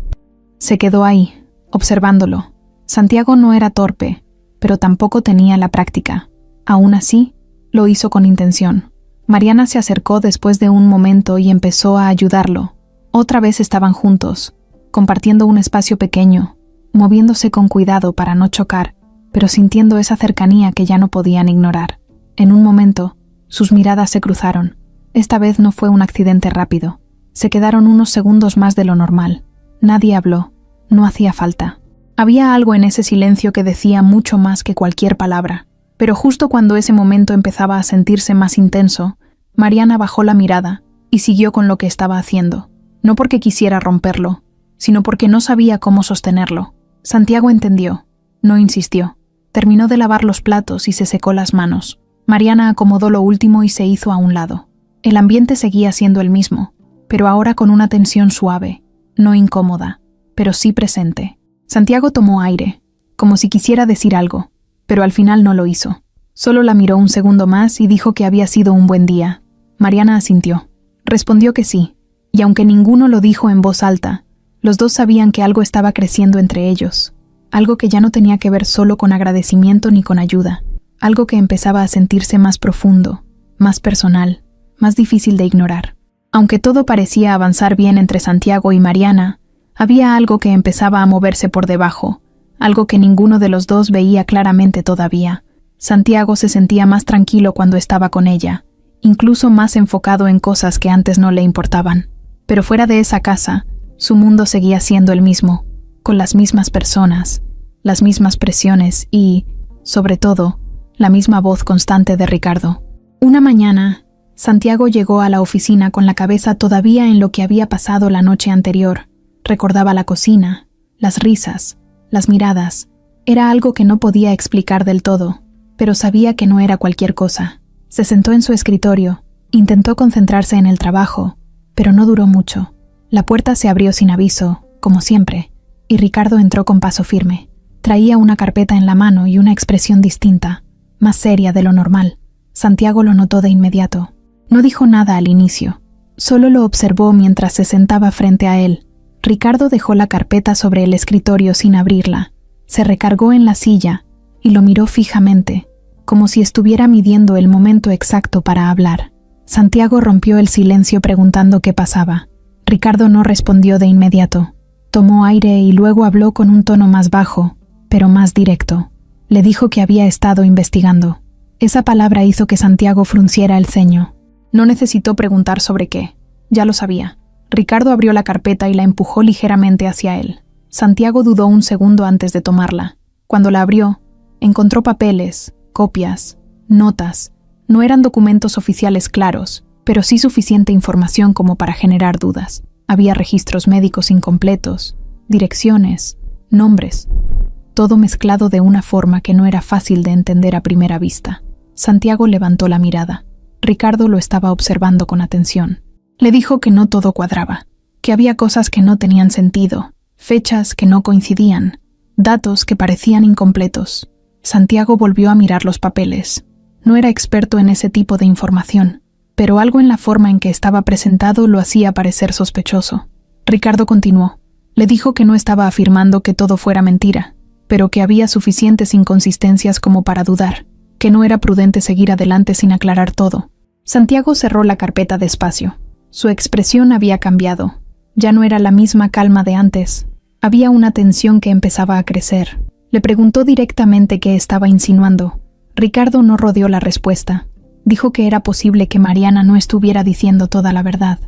Se quedó ahí, observándolo. Santiago no era torpe, pero tampoco tenía la práctica. Aún así, lo hizo con intención. Mariana se acercó después de un momento y empezó a ayudarlo. Otra vez estaban juntos, compartiendo un espacio pequeño, moviéndose con cuidado para no chocar, pero sintiendo esa cercanía que ya no podían ignorar. En un momento, sus miradas se cruzaron. Esta vez no fue un accidente rápido. Se quedaron unos segundos más de lo normal. Nadie habló. No hacía falta. Había algo en ese silencio que decía mucho más que cualquier palabra. Pero justo cuando ese momento empezaba a sentirse más intenso, Mariana bajó la mirada y siguió con lo que estaba haciendo. No porque quisiera romperlo, sino porque no sabía cómo sostenerlo. Santiago entendió. No insistió. Terminó de lavar los platos y se secó las manos. Mariana acomodó lo último y se hizo a un lado. El ambiente seguía siendo el mismo, pero ahora con una tensión suave, no incómoda, pero sí presente. Santiago tomó aire, como si quisiera decir algo, pero al final no lo hizo. Solo la miró un segundo más y dijo que había sido un buen día. Mariana asintió. Respondió que sí, y aunque ninguno lo dijo en voz alta, los dos sabían que algo estaba creciendo entre ellos, algo que ya no tenía que ver solo con agradecimiento ni con ayuda, algo que empezaba a sentirse más profundo, más personal, más difícil de ignorar. Aunque todo parecía avanzar bien entre Santiago y Mariana, había algo que empezaba a moverse por debajo, algo que ninguno de los dos veía claramente todavía. Santiago se sentía más tranquilo cuando estaba con ella, incluso más enfocado en cosas que antes no le importaban. Pero fuera de esa casa, su mundo seguía siendo el mismo, con las mismas personas, las mismas presiones y, sobre todo, la misma voz constante de Ricardo. Una mañana, Santiago llegó a la oficina con la cabeza todavía en lo que había pasado la noche anterior. Recordaba la cocina, las risas, las miradas. Era algo que no podía explicar del todo, pero sabía que no era cualquier cosa. Se sentó en su escritorio, intentó concentrarse en el trabajo, pero no duró mucho. La puerta se abrió sin aviso, como siempre, y Ricardo entró con paso firme. Traía una carpeta en la mano y una expresión distinta, más seria de lo normal. Santiago lo notó de inmediato. No dijo nada al inicio, solo lo observó mientras se sentaba frente a él. Ricardo dejó la carpeta sobre el escritorio sin abrirla. Se recargó en la silla y lo miró fijamente, como si estuviera midiendo el momento exacto para hablar. Santiago rompió el silencio preguntando qué pasaba. Ricardo no respondió de inmediato. Tomó aire y luego habló con un tono más bajo, pero más directo. Le dijo que había estado investigando. Esa palabra hizo que Santiago frunciera el ceño. No necesitó preguntar sobre qué. Ya lo sabía. Ricardo abrió la carpeta y la empujó ligeramente hacia él. Santiago dudó un segundo antes de tomarla. Cuando la abrió, encontró papeles, copias, notas. No eran documentos oficiales claros, pero sí suficiente información como para generar dudas. Había registros médicos incompletos, direcciones, nombres, todo mezclado de una forma que no era fácil de entender a primera vista. Santiago levantó la mirada. Ricardo lo estaba observando con atención. Le dijo que no todo cuadraba, que había cosas que no tenían sentido, fechas que no coincidían, datos que parecían incompletos. Santiago volvió a mirar los papeles. No era experto en ese tipo de información, pero algo en la forma en que estaba presentado lo hacía parecer sospechoso. Ricardo continuó. Le dijo que no estaba afirmando que todo fuera mentira, pero que había suficientes inconsistencias como para dudar, que no era prudente seguir adelante sin aclarar todo. Santiago cerró la carpeta despacio. Su expresión había cambiado. Ya no era la misma calma de antes. Había una tensión que empezaba a crecer. Le preguntó directamente qué estaba insinuando. Ricardo no rodeó la respuesta. Dijo que era posible que Mariana no estuviera diciendo toda la verdad,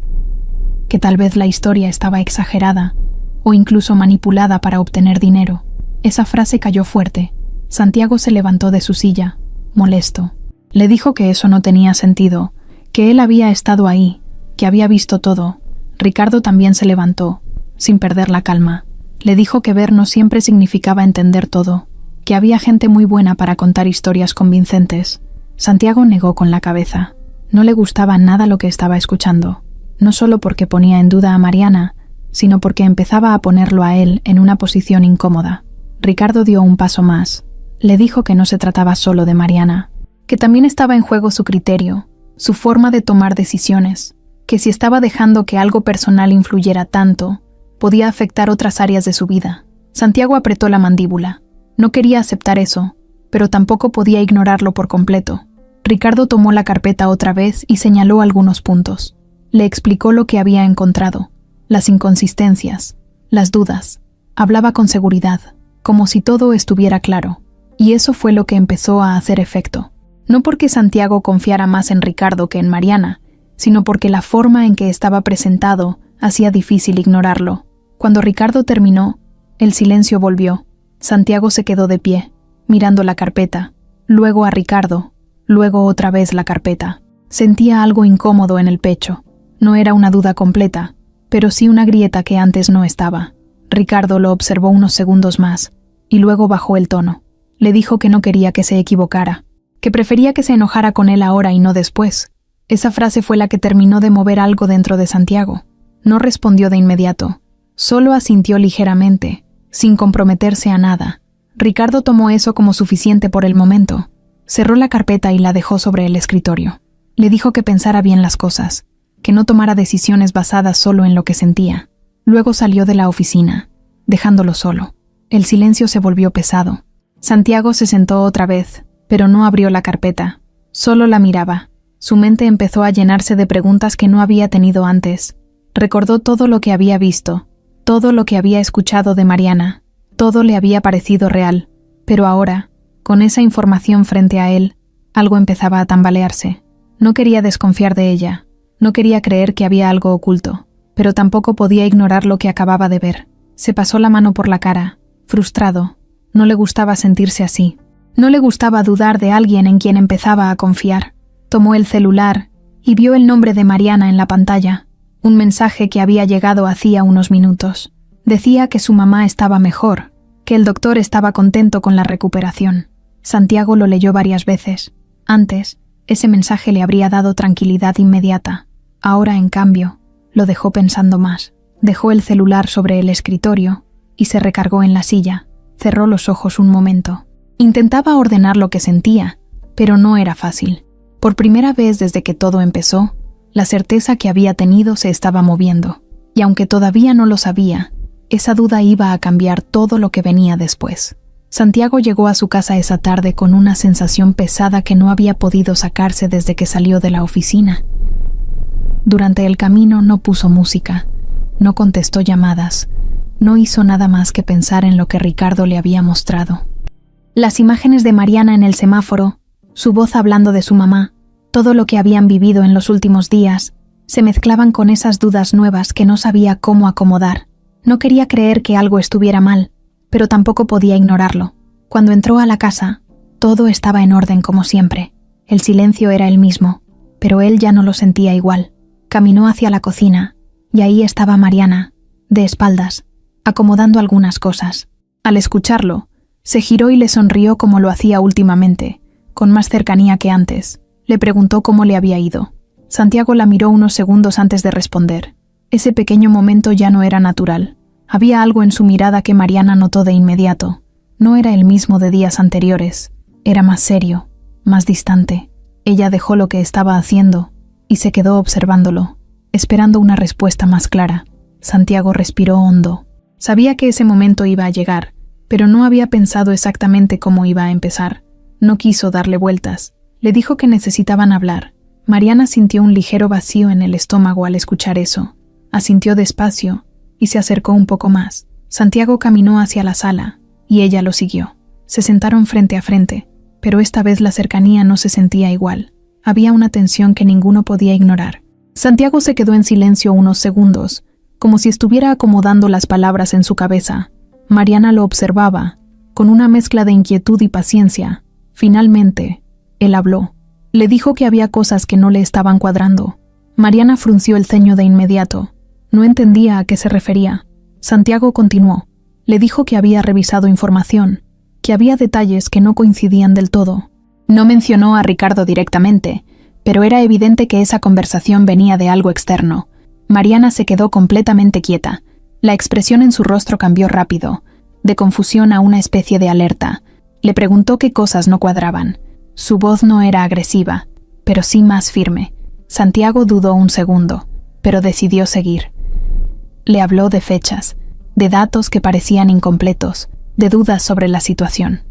que tal vez la historia estaba exagerada o incluso manipulada para obtener dinero. Esa frase cayó fuerte. Santiago se levantó de su silla, molesto. Le dijo que eso no tenía sentido, que él había estado ahí, que había visto todo. Ricardo también se levantó, sin perder la calma. Le dijo que ver no siempre significaba entender todo, que había gente muy buena para contar historias convincentes. Santiago negó con la cabeza. No le gustaba nada lo que estaba escuchando, no solo porque ponía en duda a Mariana, sino porque empezaba a ponerlo a él en una posición incómoda. Ricardo dio un paso más. Le dijo que no se trataba solo de Mariana, que también estaba en juego su criterio, su forma de tomar decisiones, que si estaba dejando que algo personal influyera tanto, podía afectar otras áreas de su vida. Santiago apretó la mandíbula. No quería aceptar eso, pero tampoco podía ignorarlo por completo. Ricardo tomó la carpeta otra vez y señaló algunos puntos. Le explicó lo que había encontrado, las inconsistencias, las dudas. Hablaba con seguridad, como si todo estuviera claro, y eso fue lo que empezó a hacer efecto. No porque Santiago confiara más en Ricardo que en Mariana, sino porque la forma en que estaba presentado hacía difícil ignorarlo. Cuando Ricardo terminó, el silencio volvió. Santiago se quedó de pie, mirando la carpeta, luego a Ricardo, luego otra vez la carpeta. Sentía algo incómodo en el pecho. No era una duda completa, pero sí una grieta que antes no estaba. Ricardo lo observó unos segundos más, y luego bajó el tono. Le dijo que no quería que se equivocara, que prefería que se enojara con él ahora y no después. Esa frase fue la que terminó de mover algo dentro de Santiago. No respondió de inmediato, solo asintió ligeramente, sin comprometerse a nada. Ricardo tomó eso como suficiente por el momento. Cerró la carpeta y la dejó sobre el escritorio. Le dijo que pensara bien las cosas, que no tomara decisiones basadas solo en lo que sentía. Luego salió de la oficina, dejándolo solo. El silencio se volvió pesado. Santiago se sentó otra vez, pero no abrió la carpeta. Solo la miraba. Su mente empezó a llenarse de preguntas que no había tenido antes. Recordó todo lo que había visto, todo lo que había escuchado de Mariana. Todo le había parecido real, pero ahora, con esa información frente a él, algo empezaba a tambalearse. No quería desconfiar de ella, no quería creer que había algo oculto, pero tampoco podía ignorar lo que acababa de ver. Se pasó la mano por la cara, frustrado. No le gustaba sentirse así. No le gustaba dudar de alguien en quien empezaba a confiar. Tomó el celular y vio el nombre de Mariana en la pantalla, un mensaje que había llegado hacía unos minutos. Decía que su mamá estaba mejor, que el doctor estaba contento con la recuperación. Santiago lo leyó varias veces. Antes, ese mensaje le habría dado tranquilidad inmediata. Ahora, en cambio, lo dejó pensando más. Dejó el celular sobre el escritorio y se recargó en la silla. Cerró los ojos un momento. Intentaba ordenar lo que sentía, pero no era fácil. Por primera vez desde que todo empezó, la certeza que había tenido se estaba moviendo, y aunque todavía no lo sabía, esa duda iba a cambiar todo lo que venía después. Santiago llegó a su casa esa tarde con una sensación pesada que no había podido sacarse desde que salió de la oficina. Durante el camino no puso música, no contestó llamadas, no hizo nada más que pensar en lo que Ricardo le había mostrado. Las imágenes de Mariana en el semáforo, su voz hablando de su mamá, todo lo que habían vivido en los últimos días, se mezclaban con esas dudas nuevas que no sabía cómo acomodar. No quería creer que algo estuviera mal, pero tampoco podía ignorarlo. Cuando entró a la casa, todo estaba en orden como siempre. El silencio era el mismo, pero él ya no lo sentía igual. Caminó hacia la cocina, y ahí estaba Mariana, de espaldas, acomodando algunas cosas. Al escucharlo, se giró y le sonrió como lo hacía últimamente, con más cercanía que antes. Le preguntó cómo le había ido. Santiago la miró unos segundos antes de responder. Ese pequeño momento ya no era natural. Había algo en su mirada que Mariana notó de inmediato. No era el mismo de días anteriores. Era más serio, más distante. Ella dejó lo que estaba haciendo y se quedó observándolo, esperando una respuesta más clara. Santiago respiró hondo. Sabía que ese momento iba a llegar, pero no había pensado exactamente cómo iba a empezar. No quiso darle vueltas. Le dijo que necesitaban hablar. Mariana sintió un ligero vacío en el estómago al escuchar eso. Asintió despacio y se acercó un poco más. Santiago caminó hacia la sala y ella lo siguió. Se sentaron frente a frente, pero esta vez la cercanía no se sentía igual. Había una tensión que ninguno podía ignorar. Santiago se quedó en silencio unos segundos, como si estuviera acomodando las palabras en su cabeza. Mariana lo observaba, con una mezcla de inquietud y paciencia. Finalmente, él habló. Le dijo que había cosas que no le estaban cuadrando. Mariana frunció el ceño de inmediato. No entendía a qué se refería. Santiago continuó. Le dijo que había revisado información, que había detalles que no coincidían del todo. No mencionó a Ricardo directamente, pero era evidente que esa conversación venía de algo externo. Mariana se quedó completamente quieta. La expresión en su rostro cambió rápido, de confusión a una especie de alerta. Le preguntó qué cosas no cuadraban. Su voz no era agresiva, pero sí más firme. Santiago dudó un segundo, pero decidió seguir. Le habló de fechas, de datos que parecían incompletos, de dudas sobre la situación.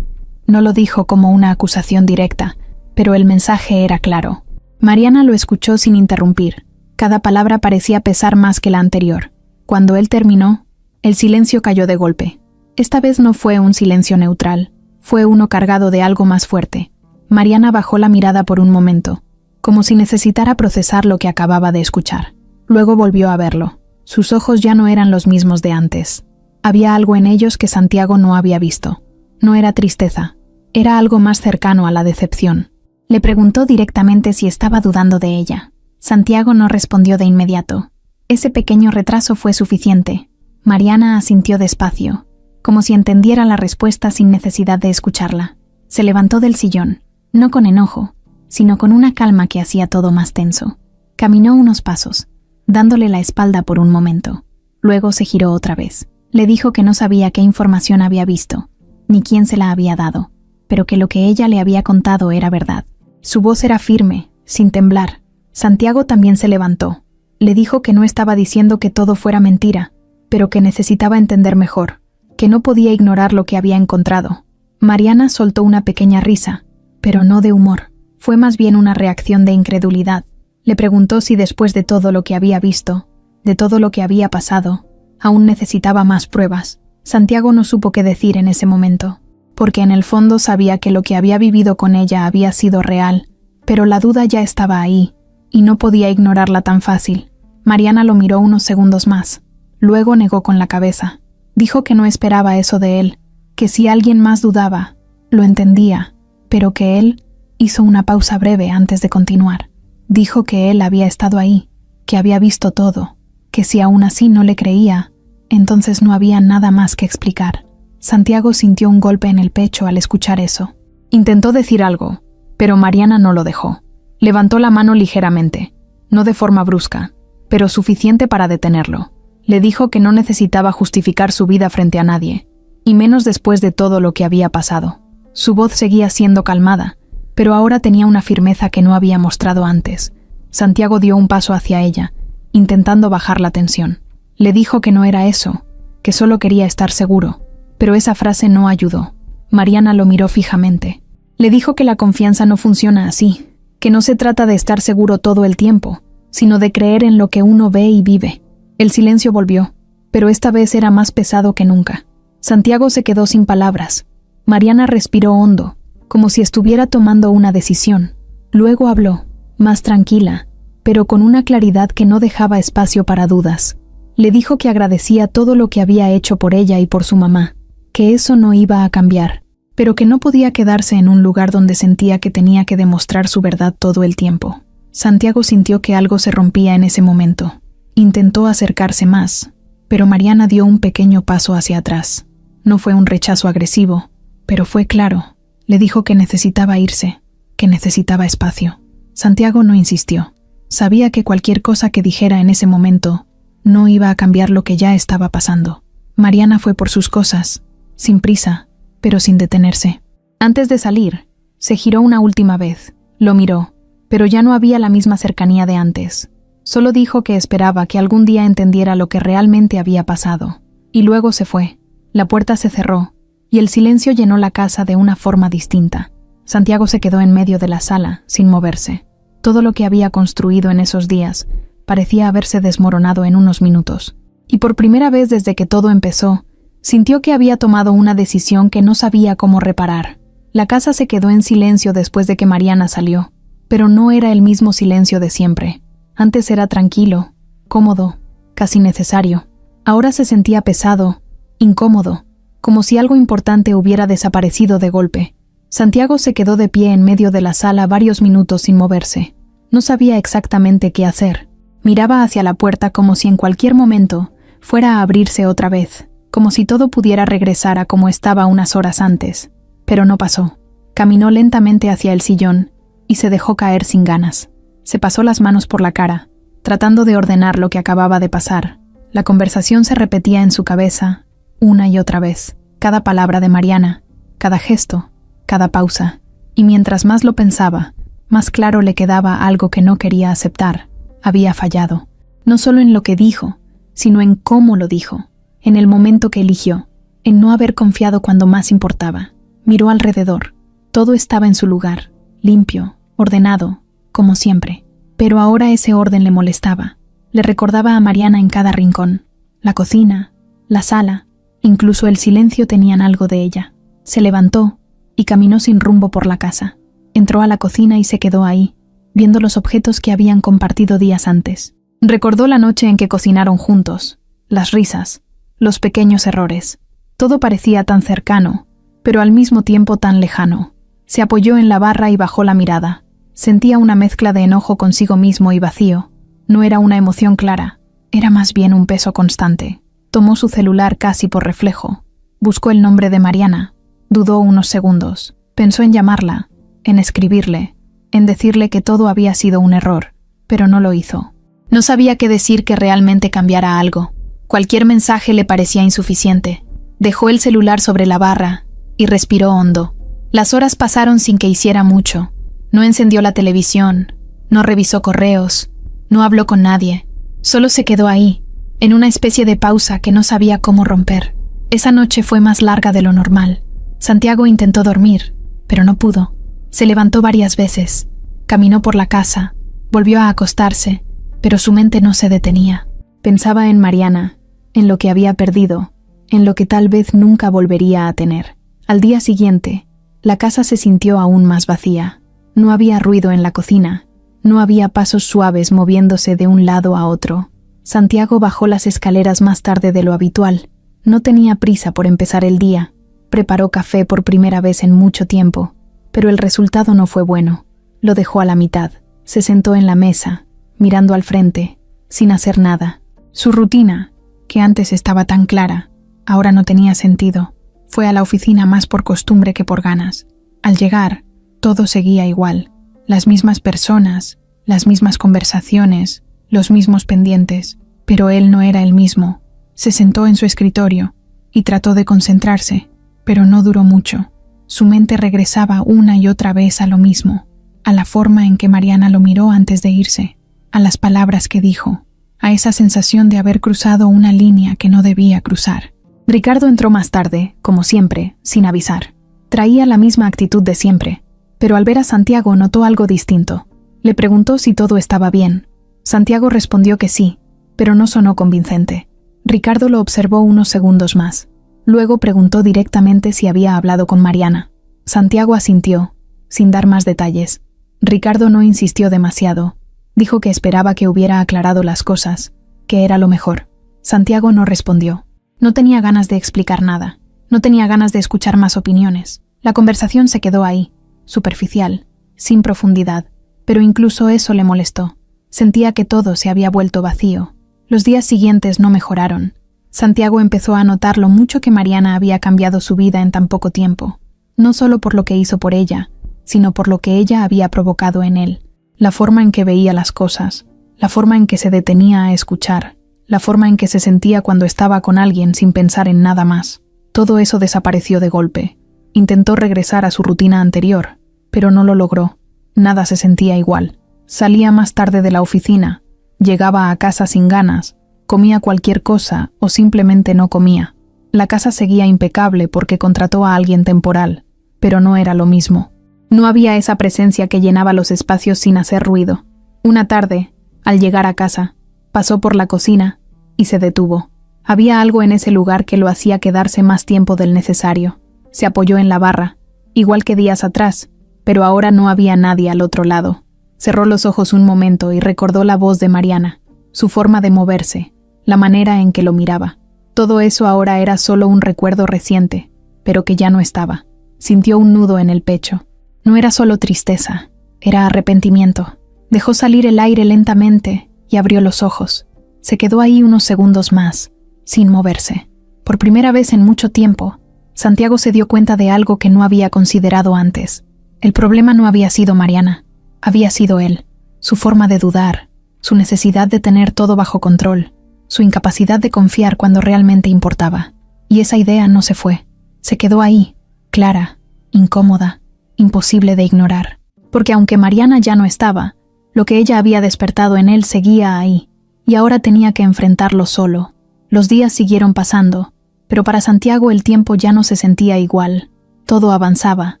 No lo dijo como una acusación directa, pero el mensaje era claro. Mariana lo escuchó sin interrumpir. Cada palabra parecía pesar más que la anterior. Cuando él terminó, el silencio cayó de golpe. Esta vez no fue un silencio neutral, fue uno cargado de algo más fuerte. Mariana bajó la mirada por un momento, como si necesitara procesar lo que acababa de escuchar. Luego volvió a verlo. Sus ojos ya no eran los mismos de antes. Había algo en ellos que Santiago no había visto. No era tristeza, era algo más cercano a la decepción. Le preguntó directamente si estaba dudando de ella. Santiago no respondió de inmediato. Ese pequeño retraso fue suficiente. Mariana asintió despacio, como si entendiera la respuesta sin necesidad de escucharla. Se levantó del sillón, no con enojo, sino con una calma que hacía todo más tenso. Caminó unos pasos, dándole la espalda por un momento. Luego se giró otra vez. Le dijo que no sabía qué información había visto, ni quién se la había dado, pero que lo que ella le había contado era verdad. Su voz era firme, sin temblar. Santiago también se levantó. Le dijo que no estaba diciendo que todo fuera mentira, pero que necesitaba entender mejor, que no podía ignorar lo que había encontrado. Mariana soltó una pequeña risa, pero no de humor. Fue más bien una reacción de incredulidad. Le preguntó si después de todo lo que había visto, de todo lo que había pasado, aún necesitaba más pruebas. Santiago no supo qué decir en ese momento, porque en el fondo sabía que lo que había vivido con ella había sido real, pero la duda ya estaba ahí, y no podía ignorarla tan fácil. Mariana lo miró unos segundos más. Luego negó con la cabeza. Dijo que no esperaba eso de él, que si alguien más dudaba, lo entendía, pero que él hizo una pausa breve antes de continuar. Dijo que él había estado ahí, que había visto todo, que si aún así no le creía, entonces no había nada más que explicar. Santiago sintió un golpe en el pecho al escuchar eso. Intentó decir algo, pero Mariana no lo dejó. Levantó la mano ligeramente, no de forma brusca, pero suficiente para detenerlo. Le dijo que no necesitaba justificar su vida frente a nadie, y menos después de todo lo que había pasado. Su voz seguía siendo calmada, pero ahora tenía una firmeza que no había mostrado antes. Santiago dio un paso hacia ella, intentando bajar la tensión. Le dijo que no era eso, que solo quería estar seguro, pero esa frase no ayudó. Mariana lo miró fijamente. Le dijo que la confianza no funciona así, que no se trata de estar seguro todo el tiempo, sino de creer en lo que uno ve y vive. El silencio volvió, pero esta vez era más pesado que nunca. Santiago se quedó sin palabras. Mariana respiró hondo, como si estuviera tomando una decisión. Luego habló, más tranquila, pero con una claridad que no dejaba espacio para dudas. Le dijo que agradecía todo lo que había hecho por ella y por su mamá, que eso no iba a cambiar, pero que no podía quedarse en un lugar donde sentía que tenía que demostrar su verdad todo el tiempo. Santiago sintió que algo se rompía en ese momento. Intentó acercarse más, pero Mariana dio un pequeño paso hacia atrás. No fue un rechazo agresivo, pero fue claro. Le dijo que necesitaba irse, que necesitaba espacio. Santiago no insistió. Sabía que cualquier cosa que dijera en ese momento no iba a cambiar lo que ya estaba pasando. Mariana fue por sus cosas, sin prisa, pero sin detenerse. Antes de salir, se giró una última vez. Lo miró, pero ya no había la misma cercanía de antes. Solo dijo que esperaba que algún día entendiera lo que realmente había pasado. Y luego se fue. La puerta se cerró, y el silencio llenó la casa de una forma distinta. Santiago se quedó en medio de la sala, sin moverse. Todo lo que había construido en esos días parecía haberse desmoronado en unos minutos. Y por primera vez desde que todo empezó, sintió que había tomado una decisión que no sabía cómo reparar. La casa se quedó en silencio después de que Mariana salió, pero no era el mismo silencio de siempre. Antes era tranquilo, cómodo, casi necesario. Ahora se sentía pesado, incómodo, como si algo importante hubiera desaparecido de golpe. Santiago se quedó de pie en medio de la sala varios minutos sin moverse. No sabía exactamente qué hacer. Miraba hacia la puerta como si en cualquier momento fuera a abrirse otra vez, como si todo pudiera regresar a como estaba unas horas antes. Pero no pasó. Caminó lentamente hacia el sillón y se dejó caer sin ganas. Se pasó las manos por la cara, tratando de ordenar lo que acababa de pasar. La conversación se repetía en su cabeza, una y otra vez. Cada palabra de Mariana, cada gesto, cada pausa. Y mientras más lo pensaba, más claro le quedaba algo que no quería aceptar. Había fallado. No solo en lo que dijo, sino en cómo lo dijo. En el momento que eligió. En no haber confiado cuando más importaba. Miró alrededor. Todo estaba en su lugar. Limpio, ordenado, como siempre. Pero ahora ese orden le molestaba. Le recordaba a Mariana en cada rincón. La cocina, la sala, incluso el silencio tenían algo de ella. Se levantó y caminó sin rumbo por la casa. Entró a la cocina y se quedó ahí, viendo los objetos que habían compartido días antes. Recordó la noche en que cocinaron juntos, las risas, los pequeños errores. Todo parecía tan cercano, pero al mismo tiempo tan lejano. Se apoyó en la barra y bajó la mirada. Sentía una mezcla de enojo consigo mismo y vacío. No era una emoción clara, era más bien un peso constante. Tomó su celular casi por reflejo. Buscó el nombre de Mariana. Dudó unos segundos. Pensó en llamarla, en escribirle, en decirle que todo había sido un error, pero no lo hizo. No sabía qué decir que realmente cambiara algo. Cualquier mensaje le parecía insuficiente. Dejó el celular sobre la barra y respiró hondo. Las horas pasaron sin que hiciera mucho. No encendió la televisión, no revisó correos, no habló con nadie. Solo se quedó ahí, en una especie de pausa que no sabía cómo romper. Esa noche fue más larga de lo normal. Santiago intentó dormir, pero no pudo. Se levantó varias veces, caminó por la casa, volvió a acostarse, pero su mente no se detenía. Pensaba en Mariana, en lo que había perdido, en lo que tal vez nunca volvería a tener. Al día siguiente, la casa se sintió aún más vacía. No había ruido en la cocina, no había pasos suaves moviéndose de un lado a otro. Santiago bajó las escaleras más tarde de lo habitual. No tenía prisa por empezar el día. Preparó café por primera vez en mucho tiempo, pero el resultado no fue bueno. Lo dejó a la mitad. Se sentó en la mesa, mirando al frente, sin hacer nada. Su rutina, que antes estaba tan clara, ahora no tenía sentido. Fue a la oficina más por costumbre que por ganas. Al llegar, todo seguía igual. Las mismas personas, las mismas conversaciones, los mismos pendientes, pero él no era el mismo. Se sentó en su escritorio y trató de concentrarse, pero no duró mucho. Su mente regresaba una y otra vez a lo mismo, a la forma en que Mariana lo miró antes de irse, a las palabras que dijo, a esa sensación de haber cruzado una línea que no debía cruzar. Ricardo entró más tarde, como siempre, sin avisar. Traía la misma actitud de siempre, pero al ver a Santiago notó algo distinto. Le preguntó si todo estaba bien. Santiago respondió que sí, pero no sonó convincente. Ricardo lo observó unos segundos más. Luego preguntó directamente si había hablado con Mariana. Santiago asintió, sin dar más detalles. Ricardo no insistió demasiado. Dijo que esperaba que hubiera aclarado las cosas, que era lo mejor. Santiago no respondió. No tenía ganas de explicar nada. No tenía ganas de escuchar más opiniones. La conversación se quedó ahí, superficial, sin profundidad, pero incluso eso le molestó. Sentía que todo se había vuelto vacío. Los días siguientes no mejoraron. Santiago empezó a notar lo mucho que Mariana había cambiado su vida en tan poco tiempo, no solo por lo que hizo por ella, sino por lo que ella había provocado en él, la forma en que veía las cosas, la forma en que se detenía a escuchar, la forma en que se sentía cuando estaba con alguien sin pensar en nada más. Todo eso desapareció de golpe. Intentó regresar a su rutina anterior, pero no lo logró. Nada se sentía igual. Salía más tarde de la oficina, Llegaba a casa sin ganas, comía cualquier cosa o simplemente no comía. La casa seguía impecable porque contrató a alguien temporal, pero no era lo mismo. No había esa presencia que llenaba los espacios sin hacer ruido. Una tarde, al llegar a casa, pasó por la cocina y se detuvo. Había algo en ese lugar que lo hacía quedarse más tiempo del necesario. Se apoyó en la barra, igual que días atrás, pero ahora no había nadie al otro lado. Cerró los ojos un momento y recordó la voz de Mariana, su forma de moverse, la manera en que lo miraba. Todo eso ahora era solo un recuerdo reciente, pero que ya no estaba. Sintió un nudo en el pecho. No era solo tristeza, era arrepentimiento. Dejó salir el aire lentamente y abrió los ojos. Se quedó ahí unos segundos más, sin moverse. Por primera vez en mucho tiempo, Santiago se dio cuenta de algo que no había considerado antes. El problema no había sido Mariana, había sido él, su forma de dudar, su necesidad de tener todo bajo control, su incapacidad de confiar cuando realmente importaba. Y esa idea no se fue, se quedó ahí, clara, incómoda, imposible de ignorar. Porque aunque Mariana ya no estaba, lo que ella había despertado en él seguía ahí, y ahora tenía que enfrentarlo solo. Los días siguieron pasando, pero para Santiago el tiempo ya no se sentía igual. Todo avanzaba,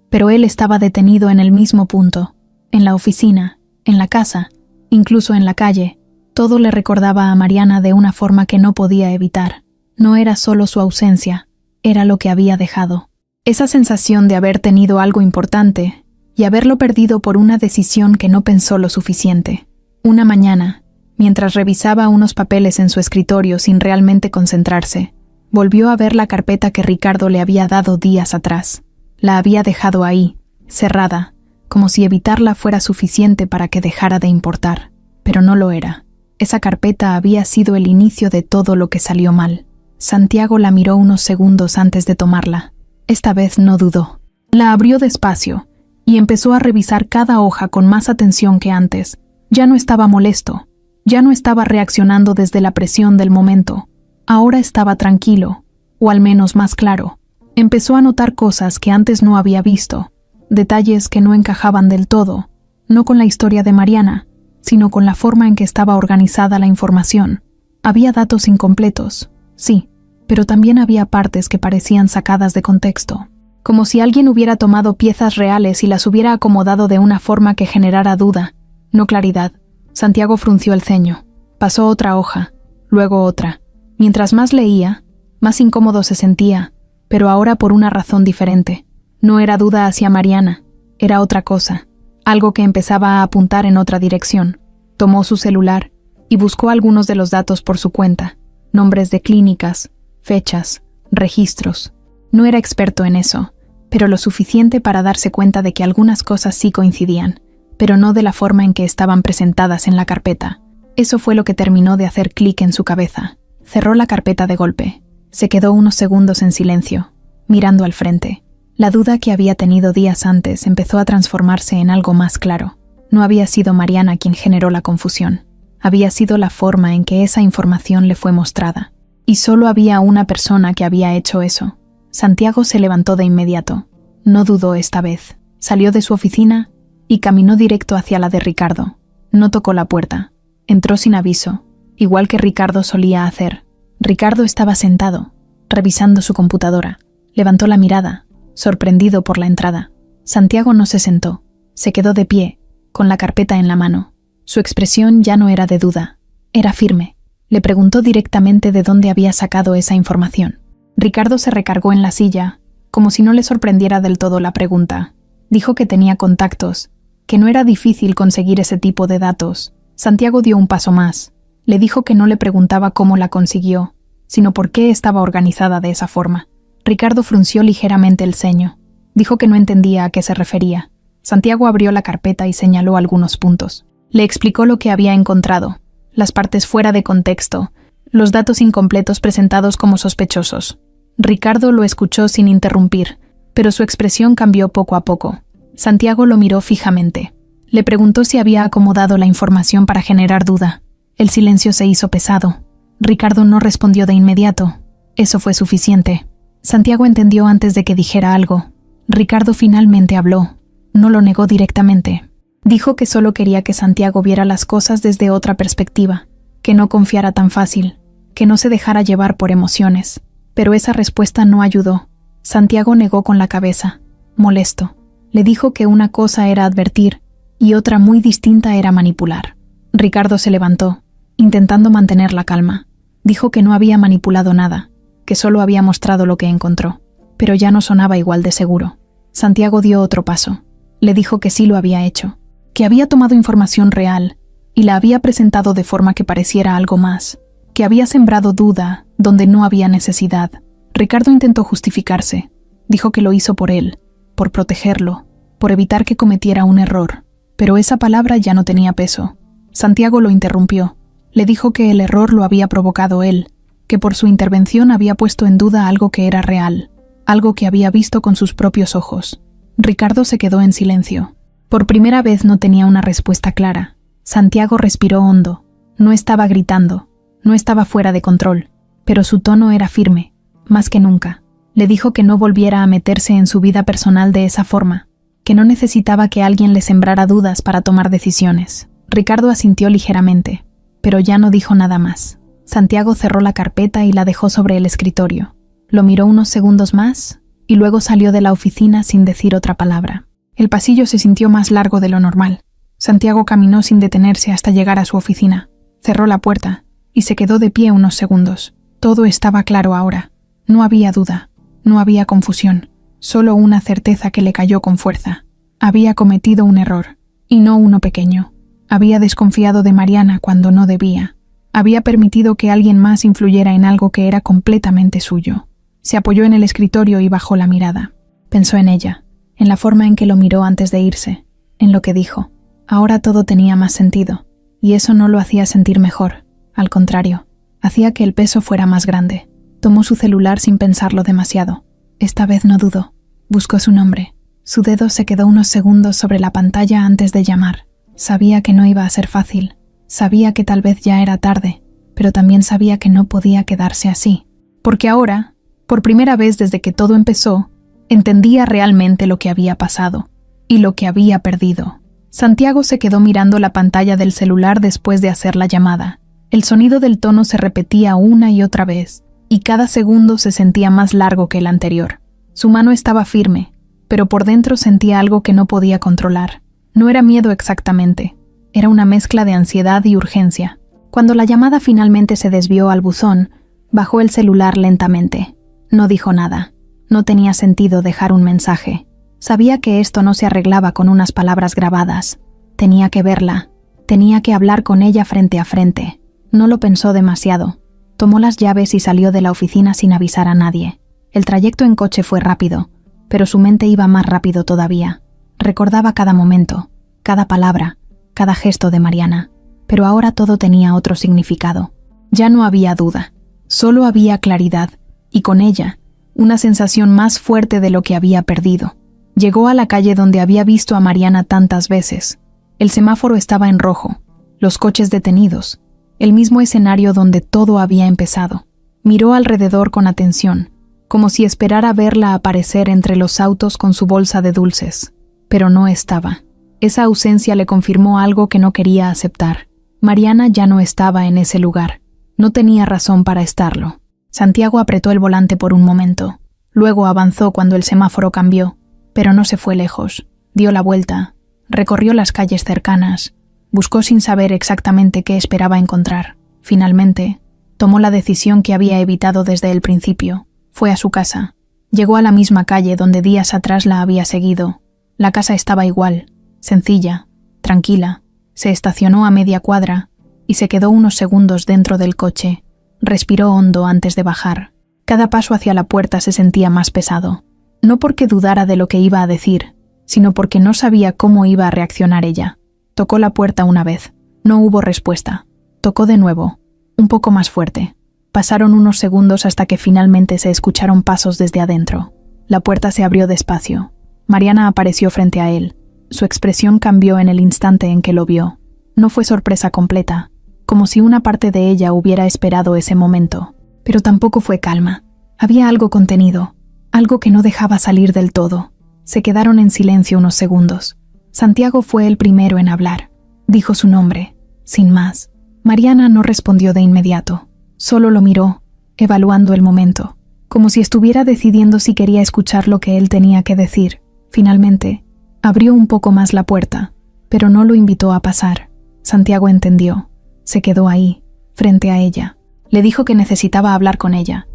pero él estaba detenido en el mismo punto. En la oficina, en la casa, incluso en la calle, todo le recordaba a Mariana de una forma que no podía evitar. No era solo su ausencia, era lo que había dejado. Esa sensación de haber tenido algo importante y haberlo perdido por una decisión que no pensó lo suficiente. Una mañana, mientras revisaba unos papeles en su escritorio sin realmente concentrarse, volvió a ver la carpeta que Ricardo le había dado días atrás. La había dejado ahí, cerrada, como si evitarla fuera suficiente para que dejara de importar. Pero no lo era. Esa carpeta había sido el inicio de todo lo que salió mal. Santiago la miró unos segundos antes de tomarla. Esta vez no dudó. La abrió despacio y empezó a revisar cada hoja con más atención que antes. Ya no estaba molesto. Ya no estaba reaccionando desde la presión del momento. Ahora estaba tranquilo, o al menos más claro. Empezó a notar cosas que antes no había visto, detalles que no encajaban del todo, no con la historia de Mariana, sino con la forma en que estaba organizada la información. Había datos incompletos, sí, pero también había partes que parecían sacadas de contexto, como si alguien hubiera tomado piezas reales y las hubiera acomodado de una forma que generara duda, no claridad. Santiago frunció el ceño. Pasó otra hoja, luego otra. Mientras más leía, más incómodo se sentía, pero ahora por una razón diferente. No era duda hacia Mariana, era otra cosa, algo que empezaba a apuntar en otra dirección. Tomó su celular y buscó algunos de los datos por su cuenta, nombres de clínicas, fechas, registros. No era experto en eso, pero lo suficiente para darse cuenta de que algunas cosas sí coincidían, pero no de la forma en que estaban presentadas en la carpeta. Eso fue lo que terminó de hacer clic en su cabeza. Cerró la carpeta de golpe. Se quedó unos segundos en silencio, mirando al frente. La duda que había tenido días antes empezó a transformarse en algo más claro. No había sido Mariana quien generó la confusión. Había sido la forma en que esa información le fue mostrada. Y solo había una persona que había hecho eso. Santiago se levantó de inmediato. No dudó esta vez. Salió de su oficina y caminó directo hacia la de Ricardo. No tocó la puerta. Entró sin aviso, igual que Ricardo solía hacer. Ricardo estaba sentado, revisando su computadora. Levantó la mirada, sorprendido por la entrada. Santiago no se sentó. Se quedó de pie, con la carpeta en la mano. Su expresión ya no era de duda, era firme. Le preguntó directamente de dónde había sacado esa información. Ricardo se recargó en la silla, como si no le sorprendiera del todo la pregunta. Dijo que tenía contactos, que no era difícil conseguir ese tipo de datos. Santiago dio un paso más. Le dijo que no le preguntaba cómo la consiguió, sino por qué estaba organizada de esa forma. Ricardo frunció ligeramente el ceño. Dijo que no entendía a qué se refería. Santiago abrió la carpeta y señaló algunos puntos. Le explicó lo que había encontrado, las partes fuera de contexto, los datos incompletos presentados como sospechosos. Ricardo lo escuchó sin interrumpir, pero su expresión cambió poco a poco. Santiago lo miró fijamente. Le preguntó si había acomodado la información para generar duda. El silencio se hizo pesado. Ricardo no respondió de inmediato. Eso fue suficiente. Santiago entendió antes de que dijera algo. Ricardo finalmente habló. No lo negó directamente. Dijo que solo quería que Santiago viera las cosas desde otra perspectiva, que no confiara tan fácil, que no se dejara llevar por emociones. Pero esa respuesta no ayudó. Santiago negó con la cabeza, molesto. Le dijo que una cosa era advertir y otra muy distinta era manipular. Ricardo se levantó, intentando mantener la calma. Dijo que no había manipulado nada, que solo había mostrado lo que encontró, pero ya no sonaba igual de seguro. Santiago dio otro paso. Le dijo que sí lo había hecho, que había tomado información real y la había presentado de forma que pareciera algo más, que había sembrado duda donde no había necesidad. Ricardo intentó justificarse. Dijo que lo hizo por él, por protegerlo, por evitar que cometiera un error, pero esa palabra ya no tenía peso. Santiago lo interrumpió. Le dijo que el error lo había provocado él, que por su intervención había puesto en duda algo que era real, algo que había visto con sus propios ojos. Ricardo se quedó en silencio. Por primera vez no tenía una respuesta clara. Santiago respiró hondo. No estaba gritando, no estaba fuera de control, pero su tono era firme, más que nunca. Le dijo que no volviera a meterse en su vida personal de esa forma, que no necesitaba que alguien le sembrara dudas para tomar decisiones. Ricardo asintió ligeramente, pero ya no dijo nada más. Santiago cerró la carpeta y la dejó sobre el escritorio. Lo miró unos segundos más y luego salió de la oficina sin decir otra palabra. El pasillo se sintió más largo de lo normal. Santiago caminó sin detenerse hasta llegar a su oficina. Cerró la puerta y se quedó de pie unos segundos. Todo estaba claro ahora. No había duda, no había confusión, solo una certeza que le cayó con fuerza. Había cometido un error, y no uno pequeño. Había desconfiado de Mariana cuando no debía. Había permitido que alguien más influyera en algo que era completamente suyo. Se apoyó en el escritorio y bajó la mirada. Pensó en ella, en la forma en que lo miró antes de irse, en lo que dijo. Ahora todo tenía más sentido, y eso no lo hacía sentir mejor. Al contrario, hacía que el peso fuera más grande. Tomó su celular sin pensarlo demasiado. Esta vez no dudó. Buscó su nombre. Su dedo se quedó unos segundos sobre la pantalla antes de llamar. Sabía que no iba a ser fácil. Sabía que tal vez ya era tarde, pero también sabía que no podía quedarse así. Porque ahora, por primera vez desde que todo empezó, entendía realmente lo que había pasado y lo que había perdido. Santiago se quedó mirando la pantalla del celular después de hacer la llamada. El sonido del tono se repetía una y otra vez, y cada segundo se sentía más largo que el anterior. Su mano estaba firme, pero por dentro sentía algo que no podía controlar. No era miedo exactamente, era una mezcla de ansiedad y urgencia. Cuando la llamada finalmente se desvió al buzón, bajó el celular lentamente. No dijo nada. No tenía sentido dejar un mensaje. Sabía que esto no se arreglaba con unas palabras grabadas. Tenía que verla. Tenía que hablar con ella frente a frente. No lo pensó demasiado. Tomó las llaves y salió de la oficina sin avisar a nadie. El trayecto en coche fue rápido, pero su mente iba más rápido todavía. Recordaba cada momento, cada palabra, cada gesto de Mariana, pero ahora todo tenía otro significado. Ya no había duda, solo había claridad, y con ella, una sensación más fuerte de lo que había perdido. Llegó a la calle donde había visto a Mariana tantas veces. El semáforo estaba en rojo, los coches detenidos, el mismo escenario donde todo había empezado. Miró alrededor con atención, como si esperara verla aparecer entre los autos con su bolsa de dulces. Pero no estaba. Esa ausencia le confirmó algo que no quería aceptar. Mariana ya no estaba en ese lugar. No tenía razón para estarlo. Santiago apretó el volante por un momento. Luego avanzó cuando el semáforo cambió, pero no se fue lejos. Dio la vuelta, recorrió las calles cercanas, buscó sin saber exactamente qué esperaba encontrar. Finalmente, tomó la decisión que había evitado desde el principio. Fue a su casa. Llegó a la misma calle donde días atrás la había seguido. La casa estaba igual, sencilla, tranquila. Se estacionó a media cuadra y se quedó unos segundos dentro del coche. Respiró hondo antes de bajar. Cada paso hacia la puerta se sentía más pesado. No porque dudara de lo que iba a decir, sino porque no sabía cómo iba a reaccionar ella. Tocó la puerta una vez. No hubo respuesta. Tocó de nuevo, un poco más fuerte. Pasaron unos segundos hasta que finalmente se escucharon pasos desde adentro. La puerta se abrió despacio. Mariana apareció frente a él. Su expresión cambió en el instante en que lo vio. No fue sorpresa completa, como si una parte de ella hubiera esperado ese momento. Pero tampoco fue calma. Había algo contenido, algo que no dejaba salir del todo. Se quedaron en silencio unos segundos. Santiago fue el primero en hablar. Dijo su nombre, sin más. Mariana no respondió de inmediato. Solo lo miró, evaluando el momento, como si estuviera decidiendo si quería escuchar lo que él tenía que decir. Finalmente, abrió un poco más la puerta, pero no lo invitó a pasar. Santiago entendió. Se quedó ahí, frente a ella. Le dijo que necesitaba hablar con ella,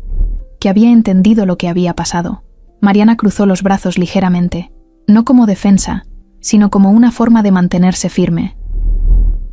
que había entendido lo que había pasado. Mariana cruzó los brazos ligeramente, no como defensa, sino como una forma de mantenerse firme.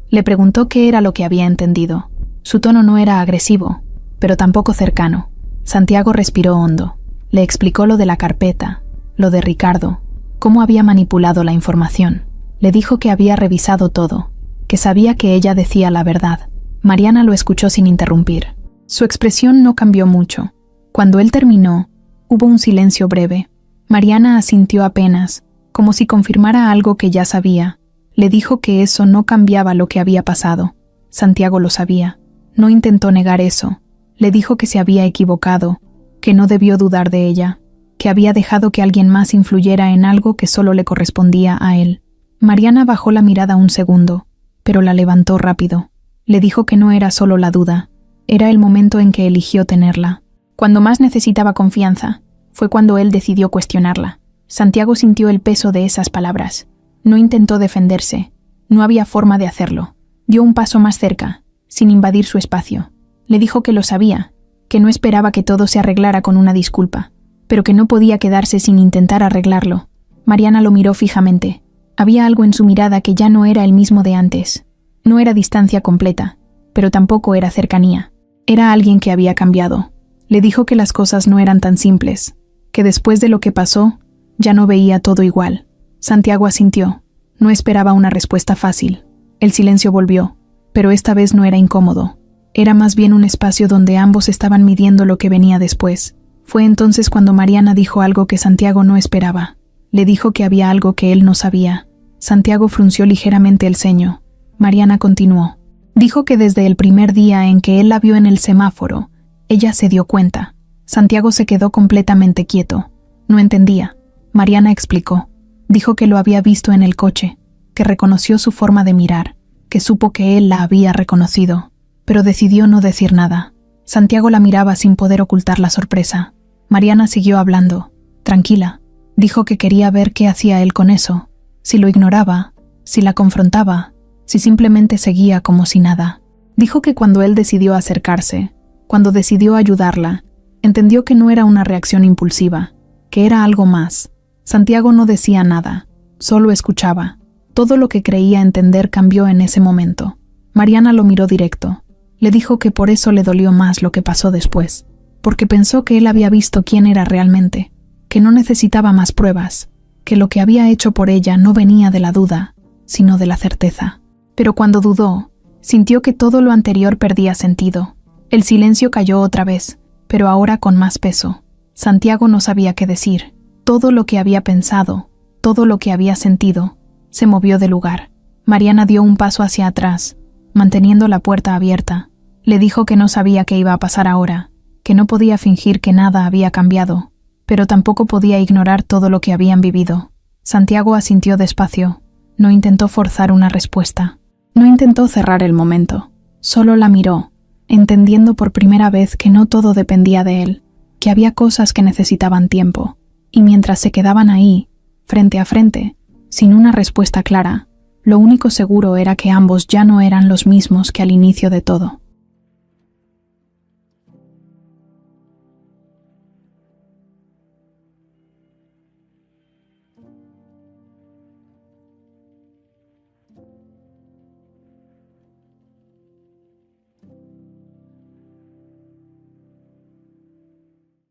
Le preguntó qué era lo que había entendido. Su tono no era agresivo, pero tampoco cercano. Santiago respiró hondo. Le explicó lo de la carpeta, lo de Ricardo, cómo había manipulado la información. Le dijo que había revisado todo, que sabía que ella decía la verdad. Mariana lo escuchó sin interrumpir. Su expresión no cambió mucho. Cuando él terminó, hubo un silencio breve. Mariana asintió apenas, como si confirmara algo que ya sabía. Le dijo que eso no cambiaba lo que había pasado. Santiago lo sabía. No intentó negar eso. Le dijo que se había equivocado, que no debió dudar de ella, que había dejado que alguien más influyera en algo que solo le correspondía a él. Mariana bajó la mirada un segundo, pero la levantó rápido. Le dijo que no era solo la duda, era el momento en que eligió tenerla. Cuando más necesitaba confianza, fue cuando él decidió cuestionarla. Santiago sintió el peso de esas palabras. No intentó defenderse, no había forma de hacerlo. Dio un paso más cerca, sin invadir su espacio. Le dijo que lo sabía, que no esperaba que todo se arreglara con una disculpa, pero que no podía quedarse sin intentar arreglarlo. Mariana lo miró fijamente. Había algo en su mirada que ya no era el mismo de antes. No era distancia completa, pero tampoco era cercanía. Era alguien que había cambiado. Le dijo que las cosas no eran tan simples, que después de lo que pasó, ya no veía todo igual. Santiago asintió. No esperaba una respuesta fácil. El silencio volvió, pero esta vez no era incómodo. Era más bien un espacio donde ambos estaban midiendo lo que venía después. Fue entonces cuando Mariana dijo algo que Santiago no esperaba. Le dijo que había algo que él no sabía. Santiago frunció ligeramente el ceño. Mariana continuó. Dijo que desde el primer día en que él la vio en el semáforo, ella se dio cuenta. Santiago se quedó completamente quieto. No entendía. Mariana explicó. Dijo que lo había visto en el coche, que reconoció su forma de mirar, que supo que él la había reconocido, pero decidió no decir nada. Santiago la miraba sin poder ocultar la sorpresa. Mariana siguió hablando, tranquila. Dijo que quería ver qué hacía él con eso, si lo ignoraba, si la confrontaba, si simplemente seguía como si nada. Dijo que cuando él decidió acercarse, cuando decidió ayudarla, entendió que no era una reacción impulsiva, que era algo más. Santiago no decía nada, solo escuchaba. Todo lo que creía entender cambió en ese momento. Mariana lo miró directo. Le dijo que por eso le dolió más lo que pasó después, porque pensó que él había visto quién era realmente, que no necesitaba más pruebas, que lo que había hecho por ella no venía de la duda, sino de la certeza. Pero cuando dudó, sintió que todo lo anterior perdía sentido. El silencio cayó otra vez, pero ahora con más peso. Santiago no sabía qué decir. Todo lo que había pensado, todo lo que había sentido, se movió de lugar. Mariana dio un paso hacia atrás, manteniendo la puerta abierta. Le dijo que no sabía qué iba a pasar ahora, que no podía fingir que nada había cambiado, pero tampoco podía ignorar todo lo que habían vivido. Santiago asintió despacio. No intentó forzar una respuesta. No intentó cerrar el momento. Solo la miró, entendiendo por primera vez que no todo dependía de él, que había cosas que necesitaban tiempo. Y mientras se quedaban ahí, frente a frente, sin una respuesta clara, lo único seguro era que ambos ya no eran los mismos que al inicio de todo.